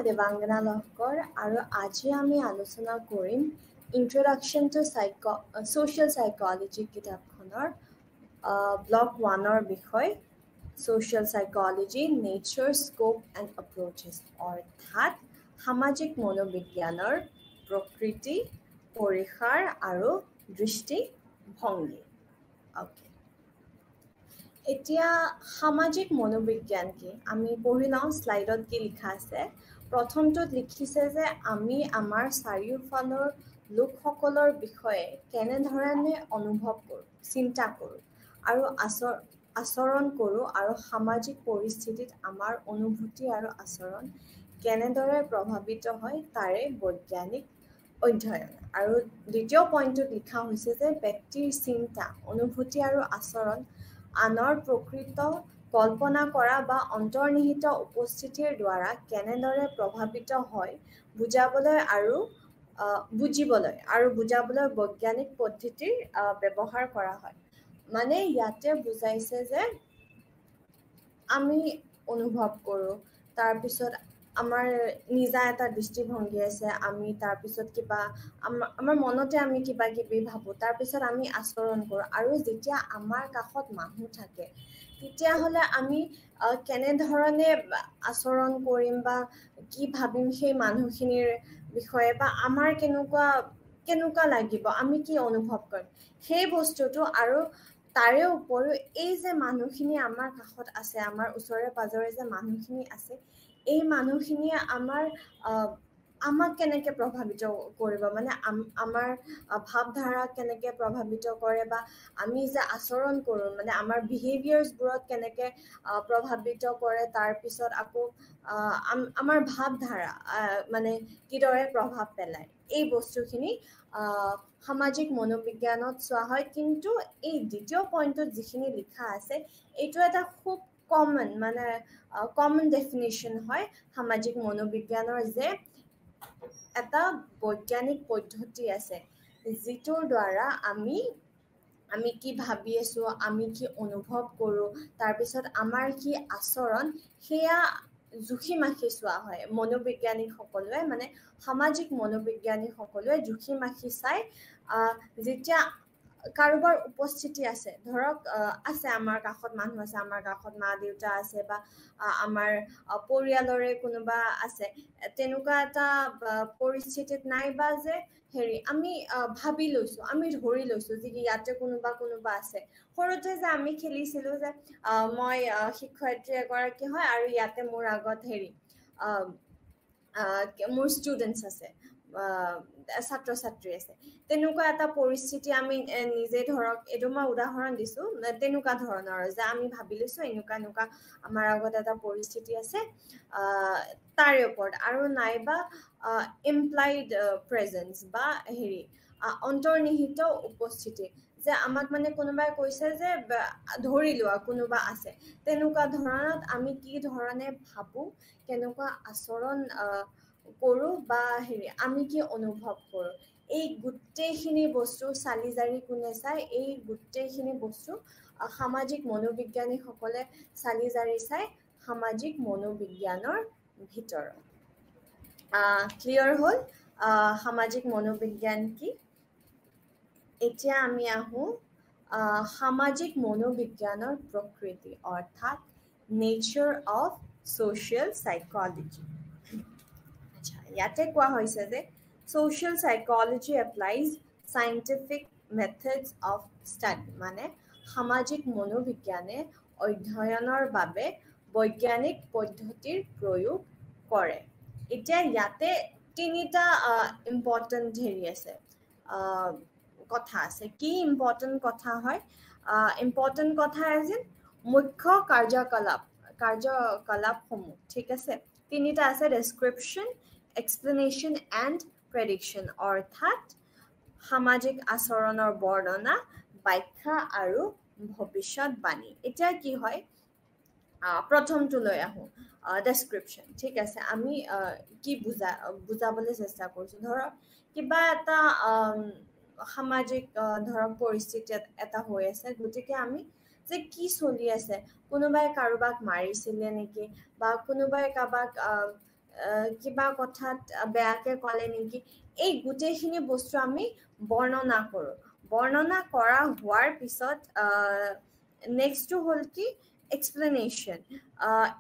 মই দেৱাংগনা লহকৰ আৰু আজি আমি আলোচনা কৰিম ইন্ট্ৰডাকশ্যন টু ছ'চিয়েল সাইকোলজি কিতাপখনৰ ব্লক 1ৰ বিষয় social psychology nature scope and approaches অৰ্থাৎ সামাজিক মনোবিজ্ঞানৰ প্ৰকৃতি পৰিসৰ আৰু দৃষ্টিভংগী অ'কে এতিয়া সামাজিক মনোবিজ্ঞান কি আমি পঢ়ি লওঁ স্লাইডত কি লিখা আছে প্ৰথমটোত লিখিছে যে আমি আমাৰ চাৰিওফালৰ লোকসকলৰ বিষয়ে কেনেধৰণে অনুভৱ কৰোঁ চিন্তা কৰোঁ আৰু আচৰণ কৰোঁ আৰু সামাজিক পৰিস্থিতিত আমাৰ অনুভূতি আৰু আচৰণ কেনেদৰে প্ৰভাৱিত হয় তাৰে বৈজ্ঞানিক অধ্যয়ন আৰু দ্বিতীয় পইণ্টটোত লিখা হৈছে যে ব্যক্তিৰ চিন্তা অনুভূতি আৰু আচৰণ আনৰ প্ৰকৃত কল্পনা কৰা বা অন্তৰ্নিহিত উপস্থিতিৰ দ্বাৰা কেনেদৰে প্ৰভাৱিত হয় বুজিবলৈ আৰু বুজাবলৈ বৈজ্ঞানিক পদ্ধতিৰ ব্যৱহাৰ কৰা হয় মানে ইয়াতে বুজাইছে যে আমি অনুভৱ কৰোঁ তাৰপিছত আমাৰ নিজা এটা দৃষ্টিভংগী আছে আমি তাৰপিছত কিবা আমাৰ মনতে আমি কিবা কিবি ভাবোঁ তাৰপিছত আমি আচৰণ কৰোঁ আৰু যেতিয়া আমাৰ কাষত মানুহ থাকে তেতিয়াহ'লে আমি কেনেধৰণে আচৰণ কৰিম বা কি ভাবিম সেই মানুহখিনিৰ বিষয়ে বা আমাৰ কেনেকুৱা লাগিব আমি কি অনুভৱ কৰিম সেই বস্তুটো আৰু তাৰে উপৰিও এই যে মানুহখিনি আমাৰ কাষত আছে আমাৰ ওচৰে পাজৰে যে মানুহখিনি আছে এই মানুহখিনিয়ে আমাক কেনেকৈ প্ৰভাৱিত কৰিব মানে আমাৰ ভাৱধাৰা কেনেকৈ প্ৰভাৱিত কৰে বা আমি যে আচৰণ কৰোঁ মানে আমাৰ বিহেভিয়াৰ্ছবোৰত কেনেকৈ প্ৰভাৱিত কৰে তাৰপিছত আকৌ আমাৰ ভাৱধাৰা মানে কিদৰে প্ৰভাৱ পেলায় এই বস্তুখিনি সামাজিক মনোবিজ্ঞানত চোৱা হয় কিন্তু এই দ্বিতীয় পইণ্টত যিখিনি লিখা আছে এইটো এটা খুব কমন ডেফিনেশ্যন হয় সামাজিক মনোবিজ্ঞানৰ যে এটা বৈজ্ঞানিক পদ্ধতি আছে যিটোৰ দ্বাৰা আমি কি ভাবি আছোঁ আমি কি অনুভৱ কৰোঁ তাৰপিছত আমাৰ কি আচৰণ সেয়া জুখি মাখি চোৱা হয় মনোবিজ্ঞানিকসকলে মানে সামাজিক মনোবিজ্ঞানীসকলে জুখি মাখি চাই যেতিয়া কাৰোবাৰ উপস্থিতি আছে ধৰক আছে আমাৰ কাষত মানুহ আছে আমাৰ কাষত মা দেউতা আছে বা আমাৰ পৰিয়ালৰে কোনোবা আছে তেনেকুৱা এটা পৰিস্থিতিত নাইবা যে আমি ভাবি লৈছোঁ আমি ধৰি লৈছোঁ যে ইয়াতে কোনোবা আছে সৰুতে যে আমি খেলিছিলোঁ যে মই শিক্ষয়িত্ৰী এগৰাকী হয় আৰু ইয়াতে মোৰ আগত মোৰ ষ্টুডেণ্টছ আছে ছাত্ৰ ছাত্ৰী আছে তেনেকুৱা এটা পৰিস্থিতি আমি নিজে ধৰক এইটো মই উদাহৰণ দিছোঁ তেনেকুৱা ধৰণৰ যে আমি ভাবি লৈছোঁ এনেকুৱা আমাৰ আগত এটা পৰিস্থিতি আছে তাৰে ওপৰত আৰু নাইবা ইমপ্লাইড প্ৰেজেন্স বা অন্তৰ্নিহিত উপস্থিতি যে আমাক মানে কোনোবাই কৈছে যে ধৰি লোৱা কোনোবা আছে তেনেকুৱা ধৰণত আমি কি ধৰণে ভাবোঁ কেনেকুৱা আচৰণ কৰোঁ বা আমি কি অনুভৱ কৰোঁ এই গোটেইখিনি বস্তু চালি জাৰি কোনে চাই এই গোটেইখিনি বস্তু সামাজিক মনোবিজ্ঞানীসকলে চালি জাৰি চাই সামাজিক মনোবিজ্ঞানৰ ভিতৰত ক্লিয়াৰ হ'ল সামাজিক মনোবিজ্ঞান কি এতিয়া আমি আহোঁ সামাজিক মনোবিজ্ঞানৰ প্ৰকৃতি অৰ্থাৎ নেচাৰ অফ ছ'চিয়েল সাইকোলজি আচ্ছা ইয়াতে কোৱা হৈছে যে social psychology applies scientific methods of study মানে সামাজিক মনোবিজ্ঞানে অধ্যয়নৰ বাবে বৈজ্ঞানিক পদ্ধতিৰ প্ৰয়োগ কৰে এতিয়া ইয়াতে তিনিটা ইম্পৰ্টেণ্ট আছে কথা আছে কি ইম্পৰ্টেণ্ট কথা হয় ইম্পৰ্টেণ্ট কথা যে মুখ্য কাৰ্যকলাপসমূহ ঠিক আছে তিনিটা আছে ডেছক্ৰিপশ্যন এক্সপ্লেনেশ্যন এণ্ড প্ৰেডিকশ্যন অৰ্থাৎ সামাজিক আচৰণৰ বৰ্ণনা ব্যাখ্যা আৰু ভৱিষ্যতবাণী এতিয়া কি হয় প্ৰথমটো লৈ আহোঁ ডেছক্ৰিপশ্যন ঠিক আছে আমি কি বুজাবলৈ চেষ্টা কৰিছোঁ ধৰক কিবা এটা সামাজিক ধৰক পৰিস্থিতি এটা হৈ আছে গতিকে আমি যে কি চলি আছে কোনোবাই কাৰোবাক মাৰিছিলে নেকি বা কোনোবাই কাৰোবাক কিবা কথাত বেয়াকে ক'লে নেকি এই গোটেইখিনি বস্তু আমি বৰ্ণনা কৰোঁ বৰ্ণনা কৰা হোৱাৰ পিছত নেক্সটটো হ'ল কি এক্সপ্লেনেশ্যন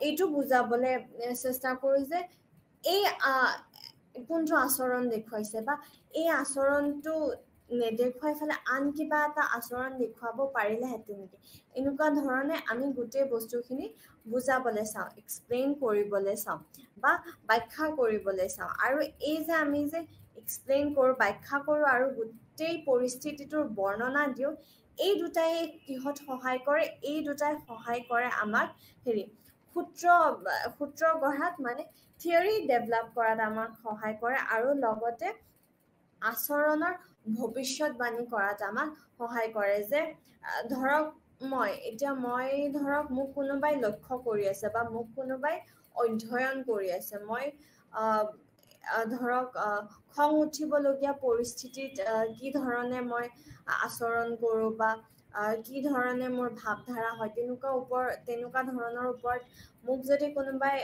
এইটো বুজাবলৈ চেষ্টা কৰোঁ যে এই কোনটো আচৰণ দেখুৱাইছে বা এই আচৰণটো নেদেখুৱাই ফালে আন কিবা এটা আচৰণ দেখুৱাব পাৰিলেহেঁতেন নেকি এনেকুৱা ধৰণে আমি গোটেই বস্তুখিনি বুজাবলৈ চাওঁ এক্সপ্লেইন কৰিবলৈ চাওঁ বা ব্যাখ্যা কৰিবলৈ চাওঁ আৰু এই যে আমি যে এক্সপ্লেইন কৰোঁ ব্যাখ্যা কৰোঁ আৰু গোটেই পৰিস্থিতিটোৰ বৰ্ণনা দিওঁ এই দুটাই কিহত সহায় কৰে এই দুটাই সহায় কৰে আমাক সূত্ৰ গঢ়াত মানে থিয়ৰী ডেভেলপ কৰাত আমাক সহায় কৰে আৰু লগতে আচৰণৰ ভৱিষ্যতবাণী কৰাত আমাক সহায় কৰে যে ধৰক মই ধৰক মোক কোনোবাই লক্ষ্য কৰি আছে বা মোক কোনোবাই অধ্যয়ন কৰি আছে মই ধৰক খং উঠিবলগীয়া পৰিস্থিতিত কি ধৰণে মই আচৰণ কৰোঁ বা কি ধৰণে মোৰ ভাৱধাৰা হয় তেনেকুৱা ধৰণৰ ওপৰত মোক যদি কোনোবাই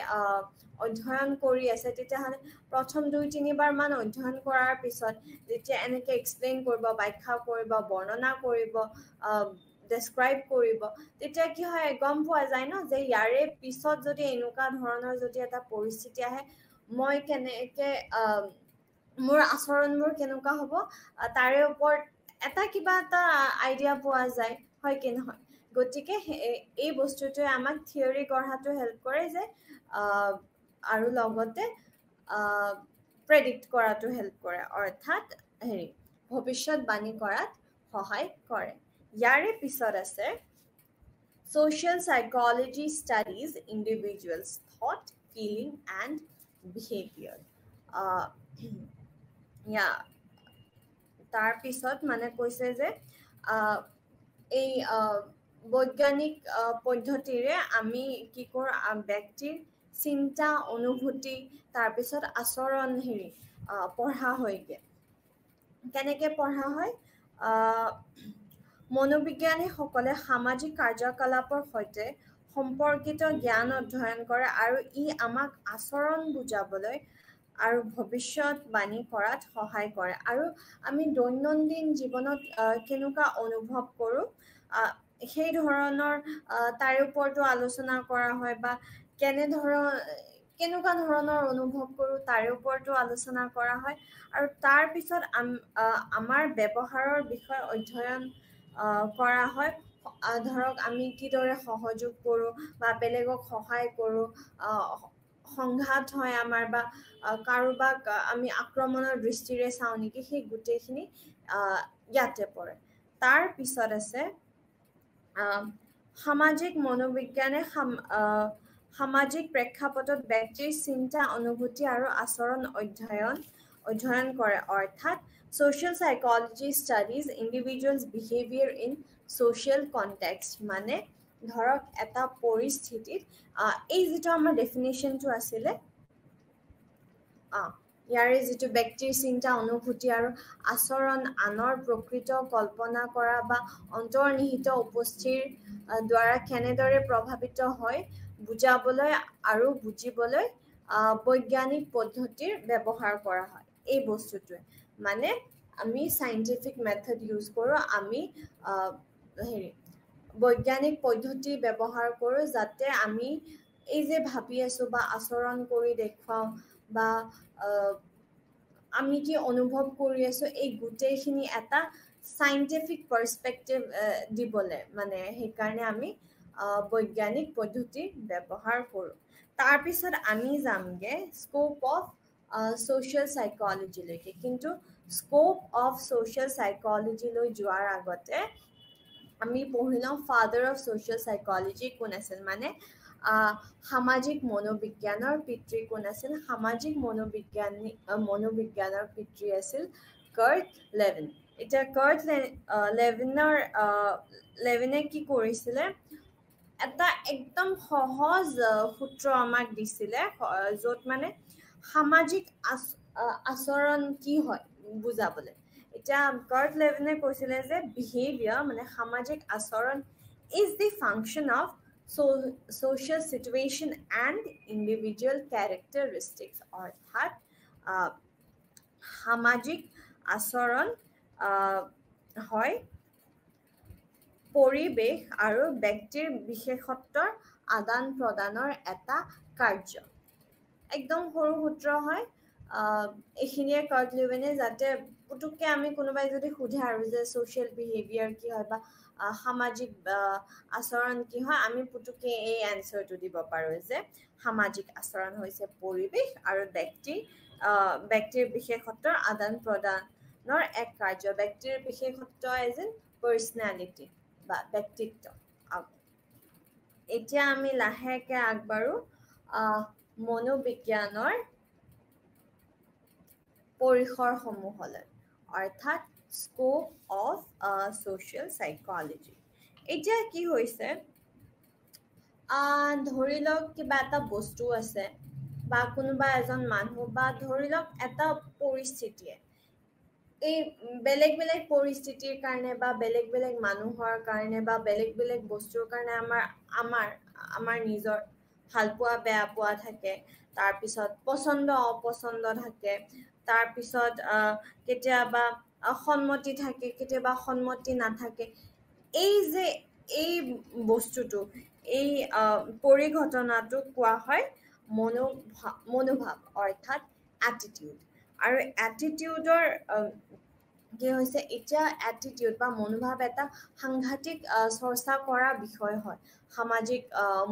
অধ্যয়ন কৰি আছে তেতিয়াহ'লে প্ৰথম 2-3 মান অধ্যয়ন কৰাৰ পিছত যেতিয়া এনেকৈ এক্সপ্লেইন কৰিব ব্যাখ্যা কৰিব বৰ্ণনা কৰিব ডেছক্ৰাইব কৰিব তেতিয়া কি হয় গম পোৱা যায় ন যে ইয়াৰে পিছত যদি এনেকুৱা ধৰণৰ যদি এটা পৰিস্থিতি আহে মই কেনেকৈ মোৰ আচৰণবোৰ কেনেকুৱা হ'ব তাৰে ওপৰত এটা কিবা এটা আইডিয়া পোৱা যায় হয় কি নহয় গতিকে এই বস্তুটোৱে আমাক থিয়ৰী গঢ়াটো হেল্প কৰে যে আৰু লগতে প্ৰেডিক্ট কৰাটো হেল্প কৰে অৰ্থাৎ ভৱিষ্যতবাণী কৰাত সহায় কৰে ইয়াৰে পিছত আছে social psychology studies individuals thought feeling and behavior তাৰ পিছত মানে কৈছে যে এই বৈজ্ঞানিক পদ্ধতিৰে আমি কি কৰোঁ ব্যক্তিৰ চিন্তা অনুভূতি তাৰপিছত আচৰণ পঢ়া হয়গে কেনেকৈ পঢ়া হয় মনোবিজ্ঞানীসকলে সামাজিক কাৰ্যকলাপৰ সৈতে সম্পৰ্কিত জ্ঞান অধ্যয়ন কৰে আৰু ই আমাক আচৰণ বুজাবলৈ আৰু ভৱিষ্যতবাণী কৰাত সহায় কৰে আৰু আমি দৈনন্দিন জীৱনত কেনেকুৱা অনুভৱ কৰোঁ সেই ধৰণৰ তাৰে ওপৰতো আলোচনা কৰা হয় বা কেনেকুৱা ধৰণৰ অনুভৱ কৰোঁ তাৰে ওপৰতো আলোচনা কৰা হয় আৰু তাৰ পিছত আমাৰ ব্যৱহাৰৰ বিষয়ে অধ্যয়ন কৰা হয় ধৰক আমি কিদৰে সহযোগ কৰোঁ বা বেলেগক সহায় কৰোঁ সংঘাত হয় আমাৰ বা কাৰোবাক আমি আক্ৰমণৰ দৃষ্টিৰে চাওঁ নেকি সেই গোটেইখিনি ইয়াতে পৰে তাৰ পিছত আছে সামাজিক মনোবিজ্ঞানে সামাজিক প্ৰেক্ষাপটত ব্যক্তিৰ চিন্তা অনুভূতি আৰু আচৰণ অধ্যয়ন কৰে অৰ্থাৎ social psychology studies individuals behavior in social context মানে ধৰক এটা পৰিস্থিতিত এই যেটো আমাৰ ডেফিনিশনটো আছিলে ইয়াৰে যেটো ব্যক্তিৰ চিন্তা অনুভূতি আৰু আচৰণ আনৰ প্ৰকৃত কল্পনা কৰা বা অন্তৰ্নিহিত উপস্থিতিৰ দ্বাৰা কেনেদৰে প্ৰভাৱিত হয় বুজাবলৈ আৰু বুজিবলৈ বৈজ্ঞানিক পদ্ধতিৰ ব্যৱহাৰ কৰা হয় এই বস্তুটোৱে মানে আমি সাইন্টিফিক মেথড ইউজ কৰোঁ আমি বৈজ্ঞানিক পদ্ধতি ব্যৱহাৰ কৰোঁ যাতে আমি এই যে ভাবি আছো বা আচৰণ কৰি দেখুৱাও বা আমি কি অনুভৱ কৰি আছো এই গোটেইখিনি এটা সাইন্টিফিক পাৰ্সপেক্টিভ দিবলে মানে সেইকাৰণে আমি বৈজ্ঞানিক পদ্ধতি ব্যৱহাৰ কৰোঁ তাৰ পিছত আমি যামগে স্কোপ অফ social psychology লৈকে কিন্তু scope of social psychology লৈ যোৱাৰ আগতে আমি পঢ়ি লওঁ father of social psychology কোন আছিল মানে সামাজিক মনোবিজ্ঞানৰ পিতৃ কোন আছিল সামাজিক মনোবিজ্ঞানৰ পিতৃ আছিল কাৰ্ট লেভিন এটা কাৰ্ট লেভিনে কি কৰিছিলে এটা একদম সহজ সূত্ৰ আমাক দিছিলে য'ত মানে সামাজিক আচৰণ কি হয় বুজাবলৈ এটা কাৰ্ট লেভিনে কৈছিলে যে বিহেভিয়াৰ মানে সামাজিক আচৰণ is the function of social situation and individual characteristics অৰ্থাৎ সামাজিক আচৰণ হয় পৰিবেশ আৰু ব্যক্তিৰ বিশেষত্বৰ আদান প্ৰদানৰ এটা কাৰ্য একদম সৰু সূত্ৰ হয় এইখিনিয়ে কৰ্তলিবেনে যাতে পুতুককে আমি কোনোবাই যদি সোধে আৰু যে সোশ্যাল বিহেভিয়াৰ কি হয় বা সামাজিক আচৰণ কি হয় আমি পুতুককে এই এনসাৰটো দিব পাৰো যে সামাজিক আচৰণ হৈছে পৰিবেশ আৰু ব্যক্তিৰ বিশেষত্বৰ আদান প্ৰদানৰ এক কাৰ্য ব্যক্তিৰ বিশেষত্ব এজ ইন পাৰ্সনালিটি বা ব্যক্তিত্ব এতিয়া আমি লাহেকে আগবাঢ়ো মনোবিজ্ঞানৰ পৰিসৰসমূহলৈ অৰ্থাৎ স্কোপ অফ social psychology এতিয়া কি হৈছে ধৰি লওক কিবা এটা বস্তু আছে বা কোনোবা এজন মানুহ বা ধৰি লওক এটা পৰিস্থিতিয়ে এই বেলেগ বেলেগ পৰিস্থিতিৰ কাৰণে বা বেলেগ বেলেগ মানুহৰ কাৰণে বা বেলেগ বেলেগ বস্তুৰ কাৰণে আমাৰ নিজৰ ভাল পোৱা বেয়া পোৱা থাকে তাৰ পিছত পছন্দ অপছন্দ থাকে তাৰ পিছত কেতিয়াবা সন্মতি থাকে কেতিয়াবা সন্মতি নাথাকে এই বস্তুটো এই পৰিঘটনাটো কোৱা হয় মনোভাৱ অৰ্থাৎ এটিটিউড আৰু এটিটিউডৰ কি হৈছে এতিয়া এটিটিউড বা মনোভাৱ এটা সাংঘাতিক চৰ্চা কৰা বিষয় হয় সামাজিক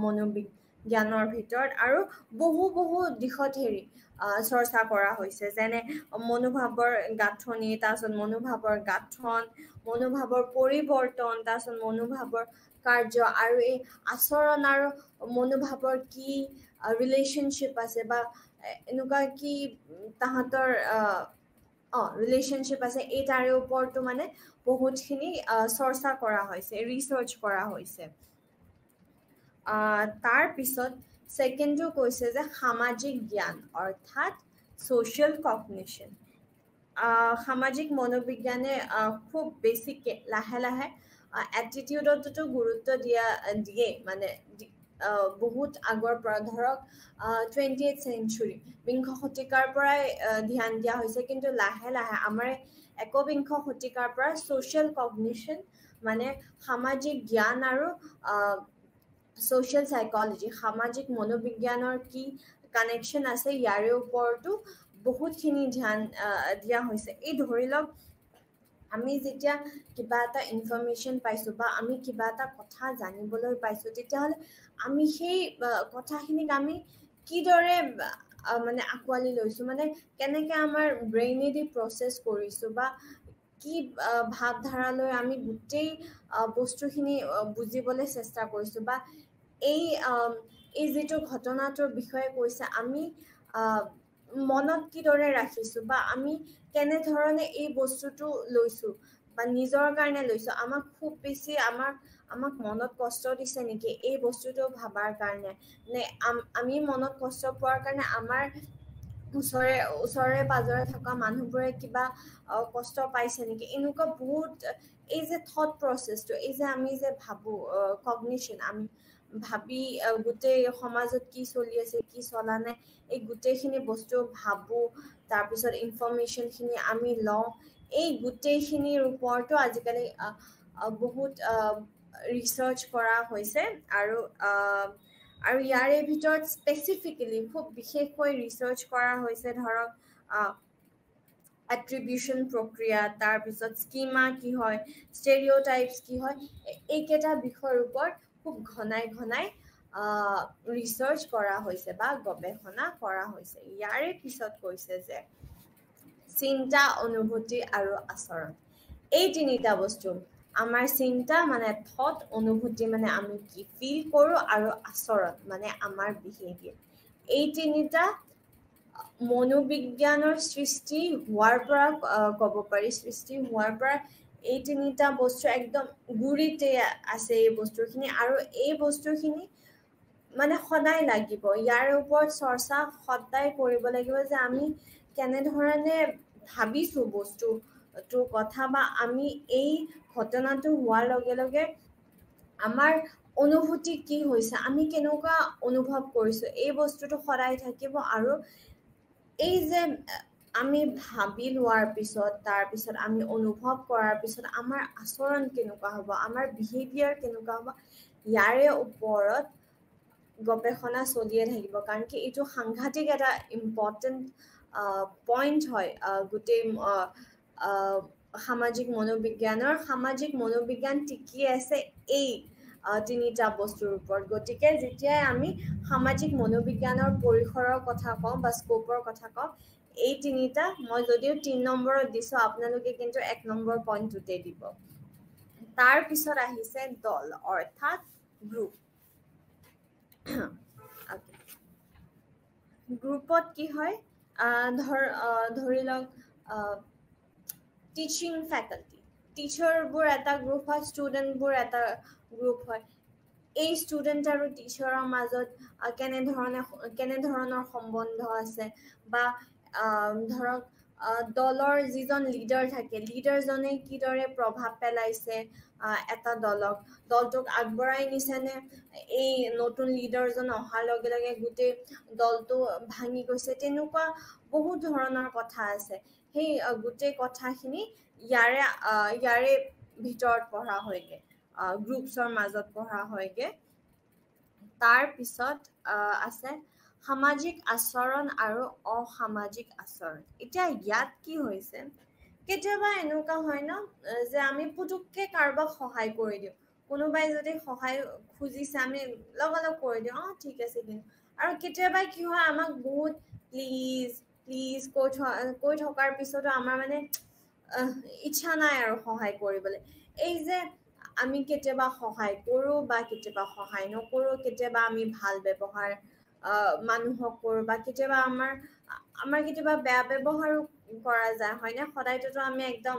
মনোবিজ্ঞানৰ ভিতৰত আৰু বহু দিশত হেৰি চৰ্চা কৰা হৈছে যেনে মনোভাৱৰ গাঁথনি তাৰপিছত মনোভাৱৰ গাঁথন মনোভাৱৰ পৰিৱৰ্তন তাৰপিছত মনোভাৱৰ কাৰ্য আৰু এই আচৰণ আৰু মনোভাৱৰ কি ৰিলেশ্যনশ্বিপ আছে বা এনেকুৱা কি তাহাঁতৰ ৰিলেশ্যনশ্বিপ আছে এই তাৰে ওপৰতো মানে বহুতখিনি চৰ্চা কৰা হৈছে ৰিচাৰ্চ কৰা হৈছে তাৰ পিছত সেকেন্ডটো কৈছে যে সামাজিক জ্ঞান অৰ্থাৎ সোশ্যাল কগনিশন সামাজিক মনোবিজ্ঞানে খুব বেছিকে লাহে লাহে এটিটিউডতো গুৰুত্ব দিয়ে মানে বহুত আগৰ পৰা ধৰক 20th century বিংশ শতিকাৰ পৰাই ধ্যান দিয়া হৈছে কিন্তু লাহে লাহে আমাৰ একবিংশ শতিকাৰ পৰা সোশ্যাল কগনিশন মানে সামাজিক জ্ঞান আৰু সোশ্যাল সাইকোলজি সামাজিক মনোবিজ্ঞানৰ কি কানেকশন আছে ইয়াৰে ওপৰতো বহুতখিনি ধ্যান দিয়া হৈছে এই ধৰি লওক আমি যেতিয়া কিবা এটা ইনফৰমেশন পাইছো বা আমি কিবা এটা কথা জানিবলৈ পাইছো তেতিয়াহলে আমি সেই কথাখিনিক আমি কিদৰে মানে আকোৱালি লৈছো মানে কেনেকে আমাৰ ব্ৰেইনেদি প্ৰসেস কৰিছো বা কি ভাৱধাৰালৈ আমি গোটেই বস্তুখিনি বুজিবলৈ চেষ্টা কৰিছো বা এই যিটো ঘটনাটোৰ বিষয়ে কৈছে আমি মনত কিদৰে ৰাখিছো বা আমি কেনে ধৰণে এই বস্তুটো লৈছো বা নিজৰ কাৰণে লৈছো আমাক খুব বেছি আমাক মনত কষ্ট দিছে নেকি এই বস্তুটো ভাবাৰ কাৰণে নে আমি মনত কষ্ট পোৱাৰ কাৰণে আমাৰ ওচৰে পাজৰে থকা মানুহবোৰে কিবা কষ্ট পাইছে নেকি এনেকুৱা বহুত এই যে থট প্ৰসেসটো এই যে আমি যে ভাবো কগনিশন আমি ভাবি গোটেই সমাজত কি চলি আছে কি চলা নাই এই গোটেইখিনি বস্তু ভাবো তাৰপিছত ইনফৰমেশনখিনি আমি লওঁ এই গোটেইখিনিৰ ওপৰতো আজিকালি বহুত ৰিচাৰ্চ কৰা হৈছে আৰু ইয়াৰে ভিতৰত স্পেচিফিকেলি খুব বিশেষকৈ ৰিচাৰ্চ কৰা হৈছে ধৰক এট্ৰিবিউশন প্ৰক্ৰিয়া তাৰপিছত স্কিমা কি হয় ষ্টেৰিঅ'টাইপছ কি হয় এইকেইটা বিষয়ৰ ওপৰত খুব ঘনাই ৰিচাৰ্চ কৰা হৈছে বা গৱেষণা কৰা হৈছে ইয়াৰে পিছত কৈছে যে চিন্তা অনুভূতি আৰু আচৰণ এই তিনিটা বস্তু আমাৰ চিন্তা মানে থট অনুভূতি মানে আমি কি ফিল কৰো আৰু আচৰণ মানে আমাৰ বিহেভিয়াৰ এই তিনিটা মনোবিজ্ঞানৰ সৃষ্টি হোৱাৰ পৰা ক'ব পাৰি সৃষ্টি হোৱাৰ পৰা এই তিনিটা বস্তু একদম গুৰিতে আছে এই বস্তুখিনি আৰু এই বস্তুখিনি মানে সদায় লাগিব ইয়াৰ ওপৰত চৰ্চা সদায় কৰিব লাগিব যে আমি কেনেধৰণে ভাবিছো বস্তুটোৰ কথা বা আমি এই ঘটনাটো হোৱাৰ লগে লগে আমাৰ অনুভূতি কি হৈছে আমি কেনেকুৱা অনুভৱ কৰিছো এই বস্তুটো সদায় থাকিব আৰু এই যে আমি ভাবি লোৱাৰ পিছত তাৰ পিছত আমি অনুভৱ কৰাৰ পিছত আমাৰ আচৰণ কেনেকুৱা হ'ব আমাৰ বিহেভিয়াৰ কেনেকুৱা হ'ব ইয়াৰে ওপৰত গৱেষণা চলিয়ে থাকিব কাৰণ কি এইটো সাংঘাতিক এটা ইম্পৰ্টেণ্ট পইণ্ট হয় গোটেই সামাজিক মনোবিজ্ঞান টিকি আছে এই তিনিটা বস্তুৰ ওপৰত গতিকে যেতিয়াই আমি সামাজিক মনোবিজ্ঞানৰ পৰিসৰৰ কথা কওঁ বা স্কোপৰ কথা কওঁ এই তিনিটা মই যদিও ৩ নম্বৰত দিছো আপোনালোকে কিন্তু ১ নম্বৰ পইণ্টটোতে দিব তাৰ পিছত আহিছে দল অৰ্থাৎ গ্ৰুপ গ্ৰুপত কি হয় ধৰি লওক টিচিং ফেকাল্টি টিচাৰবোৰ এটা গ্ৰুপ হয় ষ্টুডেণ্টবোৰ এটা গ্ৰুপ হয় এই ষ্টুডেণ্ট আৰু টিচাৰৰ মাজত কেনেধৰণৰ সম্বন্ধ আছে বা ধৰক দলৰ যিজন লিডাৰ থাকে লিডাৰজনে কিদৰে প্ৰভাৱ পেলাইছে এটা দলটোক আগবঢ়াই নিছেনে এই নতুন লিডাৰজন অহাৰ লগে লগে গোটেই দলটো ভাঙি গৈছে তেনেকুৱা বহুত ধৰণৰ কথা আছে সেই গোটেই কথাখিনি ইয়াৰে ভিতৰত পঢ়া হয়গে গ্ৰুপছৰ মাজত পঢ়া হয়গে তাৰ পিছত আছে সামাজিক আচৰণ আৰু অসামাজিক আচৰণ এতিয়া ইয়াত কি হৈছে কেতিয়াবা এনেকুৱা হয় ন যে আমি পুতুককে কাৰোবাক সহায় কৰি দিওঁ কোনোবাই যদি সহায় খুজিছে আমি লগালগ কৰি দিওঁ ঠিক আছে কিন্তু আৰু কেতিয়াবা কি হয় আমাক বহুত প্লিজ কৈ থকাৰ পিছতো আমাৰ মানে ইচ্ছা নাই আৰু সহায় কৰিবলৈ এই যে আমি কেতিয়াবা সহায় কৰোঁ বা কেতিয়াবা সহায় নকৰোঁ কেতিয়াবা আমি ভাল ব্যৱহাৰ মানুহক কৰোঁ বা কেতিয়াবা আমাৰ কেতিয়াবা বেয়া ব্যৱহাৰো কৰা যায় হয়নে সদায়তো আমি একদম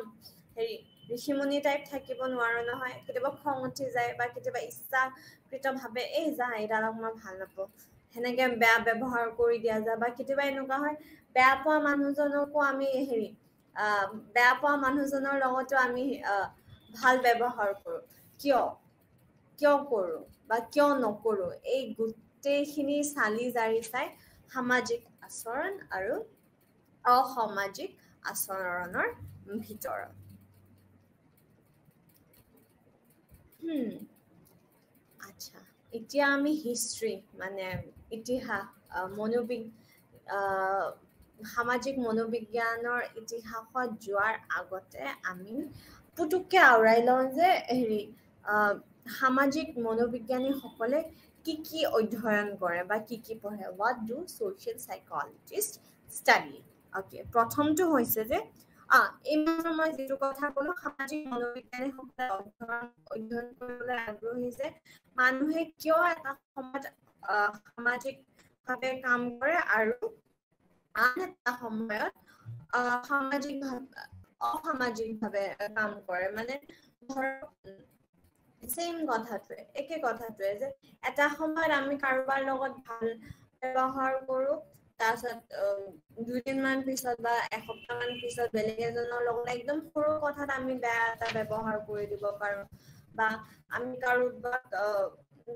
ঋষিমুনি টাইপ থাকিব নোৱাৰো নহয় কেতিয়াবা খং উঠি যায় বা কেতিয়াবা ইচ্ছাকৃতভাৱে এই যা এইডালক মই ভাল নাপাওঁ সেনেকে বেয়া ব্যৱহাৰ কৰি দিয়া যায় বা কেতিয়াবা এনেকুৱা হয় বেয়া পোৱা মানুহজনকো আমি বেয়া পোৱা মানুহজনৰ লগতো আমি ভাল ব্যৱহাৰ কৰোঁ কিয় কৰোঁ বা কিয় নকৰোঁ এই গোটেইখিনি চালি জাৰি চাই সামাজিক আচৰণ আৰু অসামাজিক আচৰণৰ ভিতৰত আচ্ছা এতিয়া আমি হিষ্ট্ৰী মানে ইতিহাস সামাজিক মনোবিজ্ঞানৰ ইতিহাসত যোৱাৰ আগতে আমি পুতুককে আওৰাই লওঁ যে সামাজিক মনোবিজ্ঞানীসকলে কি অধ্যয়ন কৰে বা কি পঢ়ে what do social psychologists study okay প্ৰথমটো হৈছে যে এইমাত্ৰ মই যিটো কথা ক'লো সামাজিক মনোবিজ্ঞানীসকলে অধ্যয়ন কৰিবলৈ আগ্ৰহী যে মানুহে কিয় এটা সময়ত সামাজিকভাৱে কাম কৰে আৰু আন এটা সময়ত অসামাজিকভাৱে কাম কৰে মানে ধৰক একে কথাটোৱে যে এটা সময়ত আমি কাৰোবাৰ লগত ভাল ব্যৱহাৰ কৰো তাৰপিছত 2 দিনমান পিছত বা এসপ্তাহমান পিছত বেলেগ এজনৰ লগত একদম সৰু কথাত আমি বেয়া এটা ব্যৱহাৰ কৰি দিব পাৰো বা আমি কাৰোবাক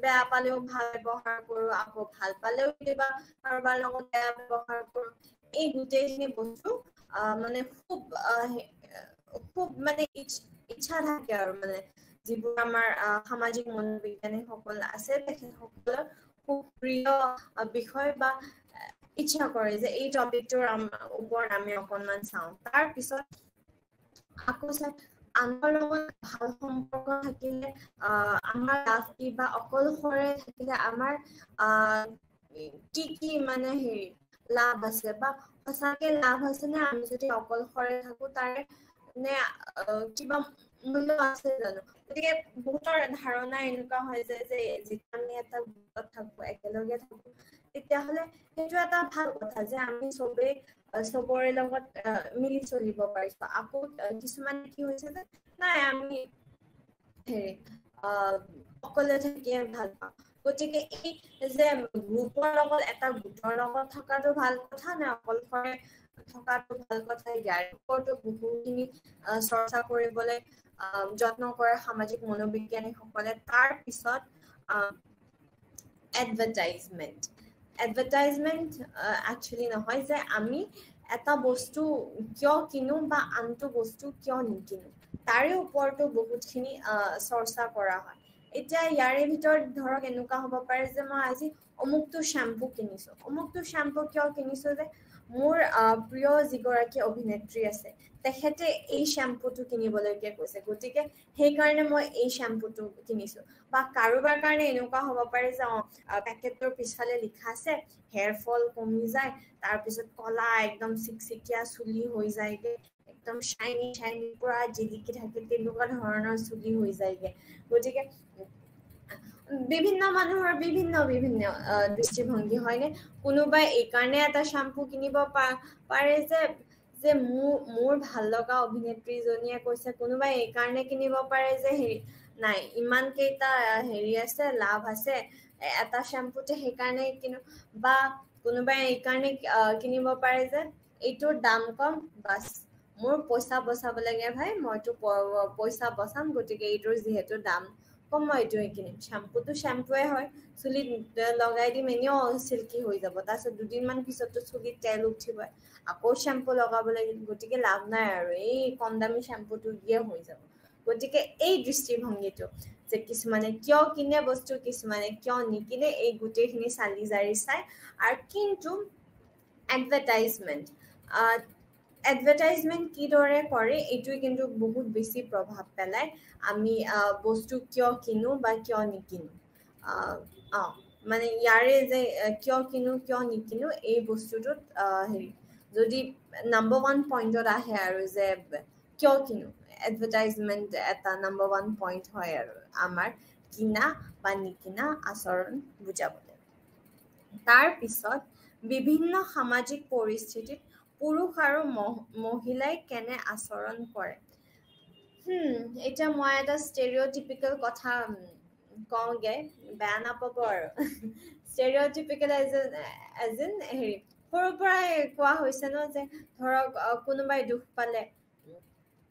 বেয়া পালেও ভাল ব্যৱহাৰ কৰো আকৌ ভাল পালেও কিবা কাৰোবাৰ লগত বেয়া ব্যৱহাৰ কৰো এই গোটেইখিনি বস্তু মানে খুব মানে ইচ্ছা থাকে আৰু মানে যিবোৰ আমাৰ সামাজিক মনোবিজ্ঞানীসকল আছে তেখেতসকলৰ খুব প্ৰিয় বিষয় বা ইচ্ছা কৰে যে এই টপিকটোৰ ওপৰত আমি অকণমান চাওঁ তাৰপিছত আকৌ আনৰ লগত ভাল সম্পৰ্ক থাকিলে আমাৰ লাভ কি বা অকলশৰে থাকিলে আমাৰ কি মানে লাভ আছে বা সঁচাকে লাভ আছে নে আমি যদি অকলশৰে থাকো তাৰে নে কিবা মূল্য আছে জানো গতিকে বহুতৰ ধাৰণা এনেকুৱা হয় যে যেতিয়া আমি এটা গোটত থাকো একেলগে থাকো তেতিয়াহ'লে সেইটো এটা ভাল কথা যে আমি চবৰে লগত মিলি চলিব পাৰিছো আকৌ কিছুমান কি হৈছে যে নাই আমি অকলে থাকিয়ে ভাল পাওঁ গতিকে এই যে গ্ৰুপৰ লগত এটা গোটৰ লগত থকাটো ভাল কথা নে অকলশৰে থকাটো ভাল কথা ইয়াৰ ওপৰতো বহুখিনি চৰ্চা কৰিবলৈ যত্ন কৰে সামাজিক মনোবিজ্ঞানীসকলে তাৰ পিছত এডভাৰটাইজমেণ্ট একচুৱেলি নহয় যে আমি এটা বস্তু কিয় কিনো বা আনটো বস্তু কিয় নিকিনো তাৰে ওপৰতো বহুতখিনি চৰ্চা কৰা হয় এতিয়া ইয়াৰে ভিতৰত ধৰক এনেকুৱা হ'ব পাৰে যে মই আজি অমুকটো শ্যাম্পু কিনিছো অমুকটো শ্যাম্পু কিয় কিনিছো যে মোৰ প্ৰিয় যিগৰাকী অভিনেত্ৰী আছে তেখেতে এই শ্যাম্পুটো কিনিবলৈকে কৈছে গতিকে সেইকাৰণে মই এই শ্যাম্পুটো কিনিছো বা কাৰোবাৰ কাৰণে এনেকুৱা হ'ব পাৰে যে পেকেটৰ পিছফালে লিখা আছে হেয়াৰ ফল কমি যায় তাৰপিছত কলা একদম চিকচিকীয়া চুলি হৈ যায়গে একদম শাইনি শাইনি পুৰা জিলিকি থাকে তেনেকুৱা ধৰণৰ চুলি হৈ যায়গে গতিকে বিভিন্ন মানুহৰ বিভিন্ন বিভিন্ন দৃষ্টিভংগী হয়নে কোনোবাই এই কাৰণে এটা শ্যাম্পু কিনিব পাৰে যে মোৰ ভাল লগা অভিনেত্ৰীজনীয়ে কৈছে কোনোবাই এই কাৰণে কিনিব পাৰে যে হেৰি নাই ইমান কেইটা হেৰি আছে লাভ আছে এটা শ্যাম্পুতে সেইকাৰণে কিনো বা কোনোবাই এই কাৰণে কিনিব পাৰে যে এইটোৰ দাম কম বাস মোৰ পইচা বচাব লাগে ভাই মইতো পইচা বচাম গতিকে এইটোৰ যিহেতু দাম কম মই এইটোৱে কিনিম শ্যাম্পুটো শ্যাম্পুৱে হয় চুলিত লগাই দিম এনেও চিল্কি হৈ যাব তাৰপিছত দুদিনমান পিছততো চুলিত তেল উঠিব আকৌ শ্যাম্পু লগাব লাগিব গতিকে লাভ নাই আৰু এই কম দামী শ্যাম্পুটো দিয়ে হৈ যাব গতিকে এই দৃষ্টিভংগীটো যে কিছুমানে কিয় কিনে বস্তু কিছুমানে কিয় নিকিনে এই গোটেইখিনি চালি জাৰি চাই আৰু কিন্তু এডভাৰটাইজমেণ্ট কিদৰে কৰে এইটোৱে কিন্তু বহুত বেছি প্ৰভাৱ পেলায় আমি বস্তু কিয় কিনো বা কিয় নিকিনো মানে ইয়াৰে যে কিয় কিনো কিয় নিকিনো এই বস্তুটোত হেৰি যদি নাম্বাৰ 1 পইণ্টত আহে আৰু যে কিয় কিনো এডভাৰটাইজমেণ্ট এটা নাম্বাৰ 1 পইণ্ট হয় আৰু আমাৰ কিনা বা নিকিনা আচৰণ বুজাবলৈ তাৰ পিছত বিভিন্ন সামাজিক পৰিস্থিতিত পুৰুষ আৰু মহিলাই কেনে আচৰণ কৰে এতিয়া মই এটা ষ্টেৰিঅ'টিপিকেল কথা কওঁগে বেয়া নাপাব আৰু ষ্টেৰিঅ'টিপিকেল এজ ইন হেৰি সৰুৰ পৰাই কোৱা হৈছে ন যে ধৰক কোনোবাই দুখ পালে